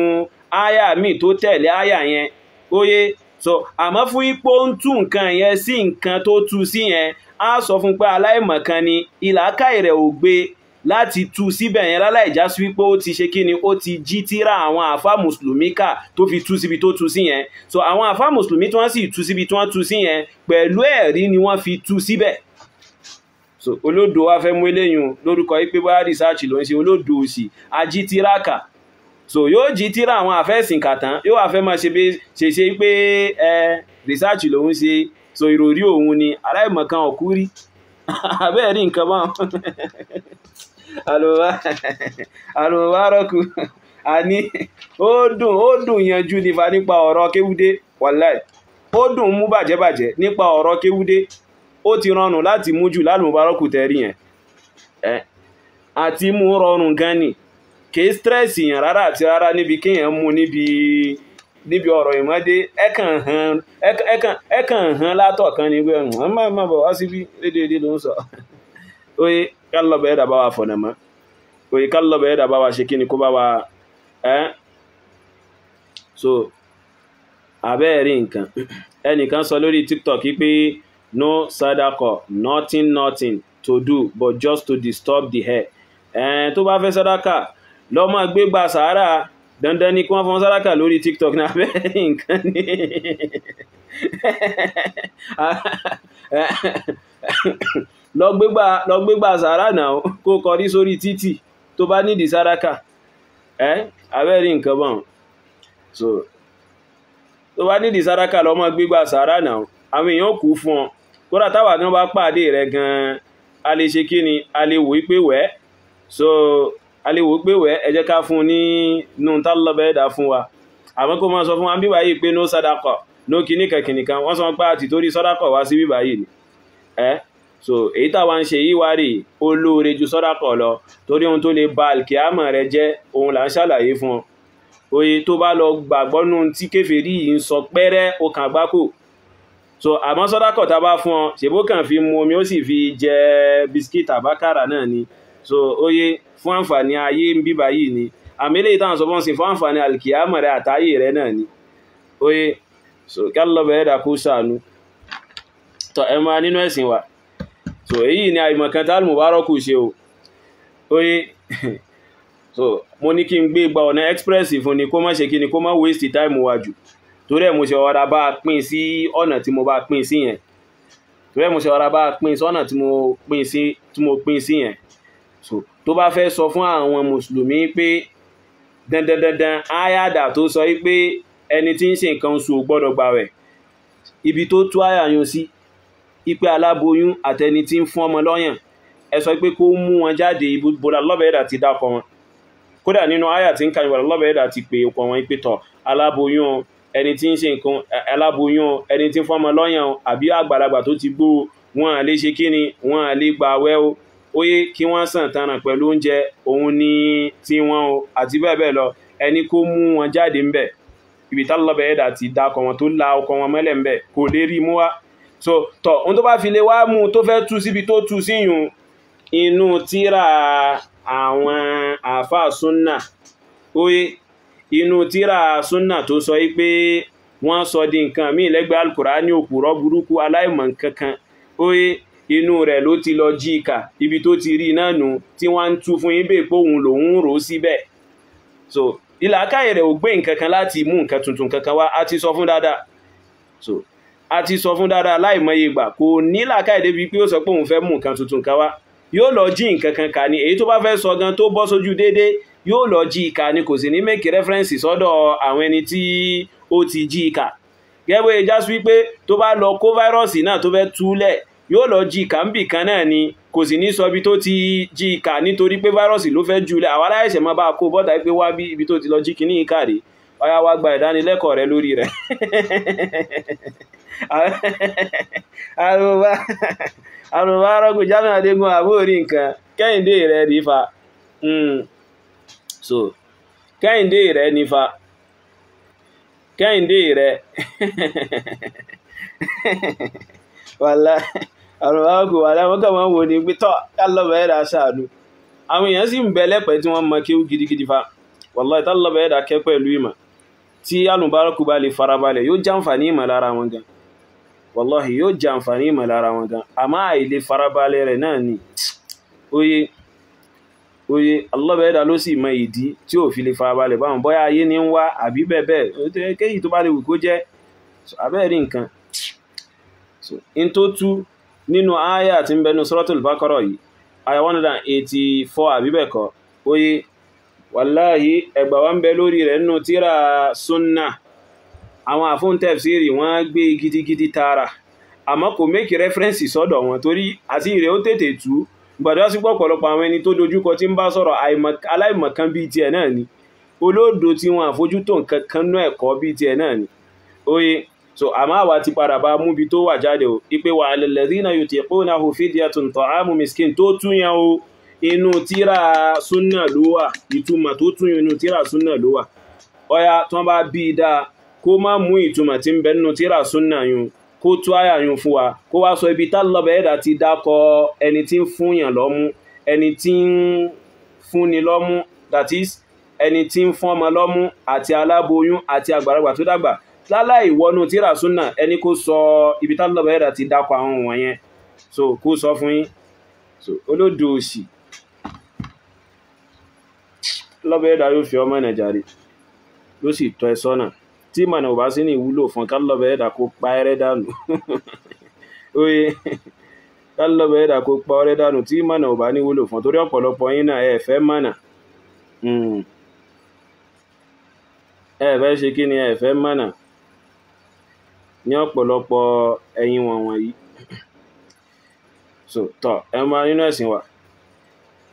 áyà míì tó tẹ̀lé áyà yẹn. Óyé, so àmọ́ fún ipò ń tú nǹkan yẹn sí nǹkan tó tú sí yẹn, á sọ fún pé aláìmọ̀kan ni, ìlàkàì rẹ̀ ò gbé láti tú síbẹ̀ yẹn láláì já sí wípé ó ti ṣe kí ni, ó ti jí tíra àwọn àfá mùsùlùmí ká tó fi tú síbi tó tú sí yẹn. So àwọn àfá mùsùlùmí tí wọ́n sì tú síbi tí wọ́n tú sí yẹn pẹ̀lú ẹ̀rí ni wọ́n fi tú síbẹ̀. So olódo wa fẹ́ mú eléyìn lórúkọ wípé bá rìsáàchì ló ń ṣe, olódo òsì ají tíra kà. So yóò jí tíra àwọn àfẹ́sìn kàtán, yóò wá fẹ́ máa ṣe pé rìsáàchì ló ń ṣe, so ìròrí òun ni aláìmọ̀kan ọ̀kúrí abẹ́ẹ̀rí nǹkan bá alùbárọ́kù àní ó dùn yanjú nípa ọ̀rọ̀ kéwúdé, wàláì ó dùn mú bàjẹ́bàjẹ́ nípa ọ̀rọ̀ kéwúdé. Ó ti rọrùn láti mú jù lálùbárọ́kù tẹ́rí yẹn, àti mú rọrùn gan ni, kìí stress yàn rárá àti rárá níbi kéèyàn mú níbi ọ̀rọ̀ ìmọ́dé, ẹkàn hàn látọ̀ kan ní pé má bọ̀ wá síbí lédèédé ló ń sọ. Oye, kálọ̀bẹ̀ ẹ̀dà bá wa fọ̀nà mọ́, oye kálọ̀bẹ̀ ẹ̀dà bá wa ṣe kí ni kó bá wa so abẹ́ẹ̀rí nǹkan. Ẹnìkan sọ lórí TikTok pé no sadaqah, nothing to do but just to disturb the hair. Tó bá fẹ́ sàdákà lọ máa gbégbá sàárà, dandan ni kí wọ́n fọ́n sàdákà lórí TikTok náà, abẹ́ẹ̀rí nǹkan ni lọ gbégbá sàárà náà kó kọrí sórí títì tó bá nídìí sàdákà, abẹ́ẹ̀rí nǹkan bọ́n. So tó bá nídìí sàdákà lọ máa gbégbá sàárà náà, àwọn èèyàn kú fún ọ, kódà táwa gan bá pàdé rẹ̀ gan, a lè ṣe kí ni, a lè wò pé wẹ́, so a lè wò pé wẹ́ ẹ jẹ́ ká fún ní nù tálọ́bẹ̀ ẹ̀dà fún wa. Àmọ́ kó máa sọ fún wa bíbá yìí pé no sadaqah, no kìníkàn wọ́n sọ pé àti torí sadaqah wá sí bíbá yìí ni. So èyí táwa ń ṣe yìí wá rí olóore ju sadaqah lọ, torí ohun tó lè ba alkiyama rẹ jẹ́ ohun là ń ṣàlàyé fún ọ. Oye tó bá lọ gbàgbọ́ nù tí kèfèrí yìí ń sọ pẹ́rẹ́ ó kàn gbákò. So àmọ́ sadaqah tá bá fún ọ, ṣèbó kàn fi mu omi ó sì fi jẹ biskit àbákàrà náà ni. So oye fún àǹfààní ayé ń bíbá yìí ni, àmìlẹ̀ ìtàn sọ fọ́nsìn fún àǹfààní alkiyama rẹ̀ àtàyè rẹ̀ náà ni. Oye, so kálọ̀bẹ̀ ẹ̀dà kó sàánú tọ́ ẹ máa nínú ẹ̀sìn wa. So èyí ni àìmọ̀kan tí al-Mubarakù ṣe o. Oye so mo ní kí n gbé gba ọ̀nà express fún ni kó má ṣe kí ni, kó má waste time wa jù, torí ẹ̀ mo ṣe ọ̀rá bá pín sí ọ̀nà tí mo bá pín sí yẹn, torí ẹ̀ mo ṣe ọ̀rá bá pín sí ọ̀nà tí mo pín sí yẹn. So tó bá fẹ́ sọ fún àwọn mùsùlùmí pé dandandandan áyàdà tó sọ pé ẹni tí ń ṣe nǹkan oṣù ò gbọ́dọ̀ gbààwẹ̀, ibi tó tú àyà yun sí ipe aláboyún àtẹni tí ń fún ọmọ lọ́yàn, ẹ sọ pé kó mú wọn jáde, ibùdó lọ́bẹ̀ẹ́dà ti dákọ wọn. Kódà nínú àyà tí ń ka ìwà lọ́bẹ̀ẹ́dà ti pè ọkọ̀ wọn pé tọ̀ aláboyún ẹni tí ń ṣe nǹkan, aláboyún ẹni tí ń fún ọmọ lọ́yàn àbí àgbàlagbà tó ti gbó, wọn à lè ṣe kíni, wọn à lè gbààwẹ̀ o. Óyé kí wọ́n sàn tanràn pẹ̀lú oúnjẹ òun ní tí wọ́n o àti bẹ́ẹ̀ bẹ́ẹ̀ lọ, ẹni kó mú wọn jáde ń bẹ̀, ibi tálọ́bẹ̀ẹ́dà ti dákọ wọn tó la ọkọ̀ wọn mọ́lẹ̀ ń bẹ̀ kò lè rí mú wá. So tọ̀ ohun tó bá fi lè wá mú tó fẹ́ tú síbi tó tú síyùn inú tíra àwọn àfáà súnnà, oye inú tíra súnnà tó sọ pé wọ́n sọ di nǹkan míì lẹ́gbẹ̀ẹ́ Al-Kùránì òpùrọ́ burúkú aláìmọ̀ kankan, oye inú rẹ̀ ló ti lọ jí ìkà, ibi tó ti rí náà nù tí wọ́n ń tú fún ibẹ̀ pé òun lòun rò síbẹ̀. So ìlàkàyè rẹ̀ ò gbé nǹkan kan láti mú nǹkan tuntun kankan wá, a ti sọ fún dáadáa. So a ti sọ fún dáadáa láìmọye ìgbà, kò ní làkàyè débi pé ó sọ pé òun fẹ́ mú nǹkan tuntun kan wá, yóò lọ jí nǹkan kan kà ní, èyí tó bá fẹ́ sọ gan tó bọ́ sójú déédé yóò lọ jí ìkà ní, kò sì ní make reference sọ́dọ̀ àwọn ẹni tí ó ti jí ìkà. Gẹ́gbẹ́ ìjà sí wípé tó bá lọ kó fáírọ́ọ̀sì náà tó fẹ́ túlẹ̀ yóò lọ jí ìkà ń bì kan náà ni, kò sì ní sọ ibi tó ti jí ìkà nítorí pé fáírọ́ọ̀sì ló fẹ́ jùlẹ̀. àwọn aláìṣẹ̀ máa bá kó bọ́ta pé wá bí ibi tó ti lọ jí kíní ìkà rèé, ọya wá gba ìdánilẹ́kọ̀ọ́ rẹ lórí rẹ̀. Al-Mubarakù Jamiu Adégún àbórí nǹkan Kẹ́hìndé rẹ̀ rí fa. So kẹ́hìndé rẹ̀ nífa kẹ́hìndé rẹ̀ wàlá àwọn àgbò wàlá wọn kàn máa ń wò ní pé tọ́ tálọ́bà ẹ̀dà ṣáàdù àwọn èèyàn sì ń bẹ lẹ́pẹ̀ẹ́ tí wọ́n mọ kéwú gidigidi fa wàlá tálọ́bà ẹ̀dà kẹ́ pẹ̀lú ìmọ̀ tí alùbárakù bá lè farabalẹ̀ yóò jàǹfààní ìmọ̀ lára wọn gan wàláhì yóò jàǹfààní ìmọ̀ lára wọn gan àmọ́ àìlè farabalẹ̀ rẹ̀ náà ni oye alọ́bà ẹ̀dà ló sì mọ ìdí tí ò fi lè farabalẹ̀ báwọn bọ́yá ayé ní ń wá àbí bẹ́ẹ̀ kéyìí tó bá lè wù kó jẹ́ abẹ́ẹ̀rí nǹkan in tó tú nínú àyà tí ń bẹnu Suratul Baqara yìí àyà 184 àbí bẹ́ẹ̀ kọ́ oye wàláhì ẹgbà wá ń bẹ lórí rẹ̀ nínú tíra súnnà àwọn àfún tafsiri wọ́n gbé gidigidi tààrà àmọ́ kò mékì rẹ́fẹ́rẹ́nsì sọ́dọ̀ wọn torí àti ìrẹ́ ó tètè tú gbàdá sí pọ̀pọ̀lọpọ̀ àwọn ẹni tó dojúkọ tí ń bá sọ̀rọ̀ aláìmọ̀kan bíi tiẹ̀ náà ni olóòdó tí wọn àfojútó nǹkan kan náà ẹ̀kọ́ bíi tiẹ̀ náà ni oye so àmọ́ àwa ti padà bá múbi tó wà jáde o ipe wa alladhina yutiqunahu fidyatun ta'amu miskin tó tún yẹn o inú tíra súnnà ló wà ìtumọ̀ tó tún inú tíra súnnà ló wà ọya tí wọ́n bá bí i dáa kó má mú ìtumọ̀ tí ń bẹ nínú tíra súnnà yun kó tú àyà yun fún wa kó wá sọ ibi tálọ́bà ẹ̀dà ti dákọ ẹni tí ń fúnyàn lọ́mú ẹni tí ń fúnni lọ́mú that is ẹni tí ń fún ọmọ lọ́mú àti aláboyún àti àgbàlagbà tó dàgbà láláì wọnú tíra súnnà ẹni kó sọ ibi tálọ́bà ẹ̀dà ti dákọ àwọn wọ̀nyẹn so kó sọ fún yín so olódò òsì lọ́bà ẹ̀dà yóò fi ọmọ nàìjíríà ló sì tọ́ ẹ sọ́nà tí mọ̀nà ò bá sí ní ìwúlò fún kálọ́bà ẹ̀dà kó pa ẹrẹ́ dànù oye kálọ́bà ẹ̀dà kó pa ẹrẹ́ dànù tí mọ̀nà ò bá ní wúlò fún torí ọ̀pọ̀lọpọ̀ yín náà ẹ fẹ́ mọ̀nà ẹ fẹ́ ṣe kí ni ẹ fẹ́ mọ̀nà ní ọ̀pọ̀lọpọ̀ ẹ̀yin wọ̀nyí so tọ́ ẹ máa nínú ẹ̀sìn wa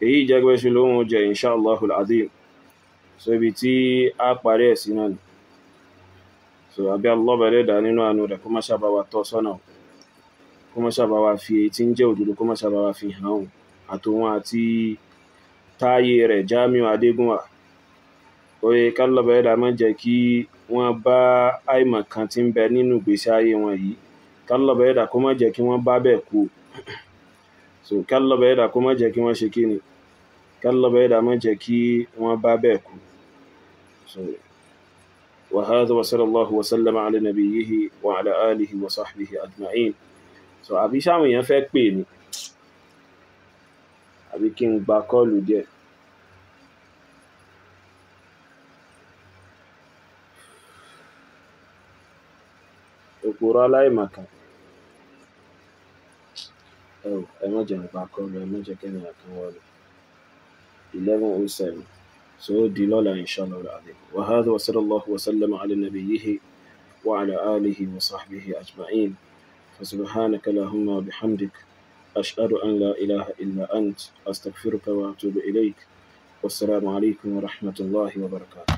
èyí jẹ́gbẹ́ṣu lóhun jẹ́ inṣáàlláhul azim so ibi tí a parí ẹ̀sìn náà ni so àbí Allah ẹlẹ́dà nínú àánú rẹ̀ kó má ṣàbá wa tọ́ sọ́nà kó má ṣàbá wa fi èyí tí ń jẹ́ òdodo kó má ṣàbá wa fi hàn àtòun àti táyé rẹ̀ Jamiu Adégúnwà oye kálọ́bà ẹ̀dà má jẹ́ kí wọ́n bá àìmọ̀ kan tí ń bẹ nínú ìgbésí ayé wọn yìí kálọ́bà ẹ̀dà kó má jẹ́ kí wọ́n bá bẹ̀ kú so kálọ́bà ẹ̀dà kó má jẹ́ kí wọ́n ṣe kí ni kálọ́bà ẹ̀dà má jẹ́ kí wọ́n bá bẹ̀ kú so وهذا وصلى الله وسلم على نبيه وعلى آله وصحبه أجمعين so àbí sáwọn èèyàn fẹ́ pè ní àbí kí n gba kọ́ọ̀lù díẹ̀ òpòrò aláìmọ̀kan ẹ má jẹ́ gba kọ́ọ̀lù ẹ má jẹ́ kẹ́ni àkan wọlé 11:07 so di lọ́la inshallah al-azim wa hadha wa sallallahu wa sallama ala nabiyhi wa ala alihi wa sahbihi ajma'in fa subhanaka allahumma wa bihamdik ashhadu an la ilaha illa ant astaghfiruka wa atubu ilayk wassalamu alaykum wa rahmatullahi wa barakatuh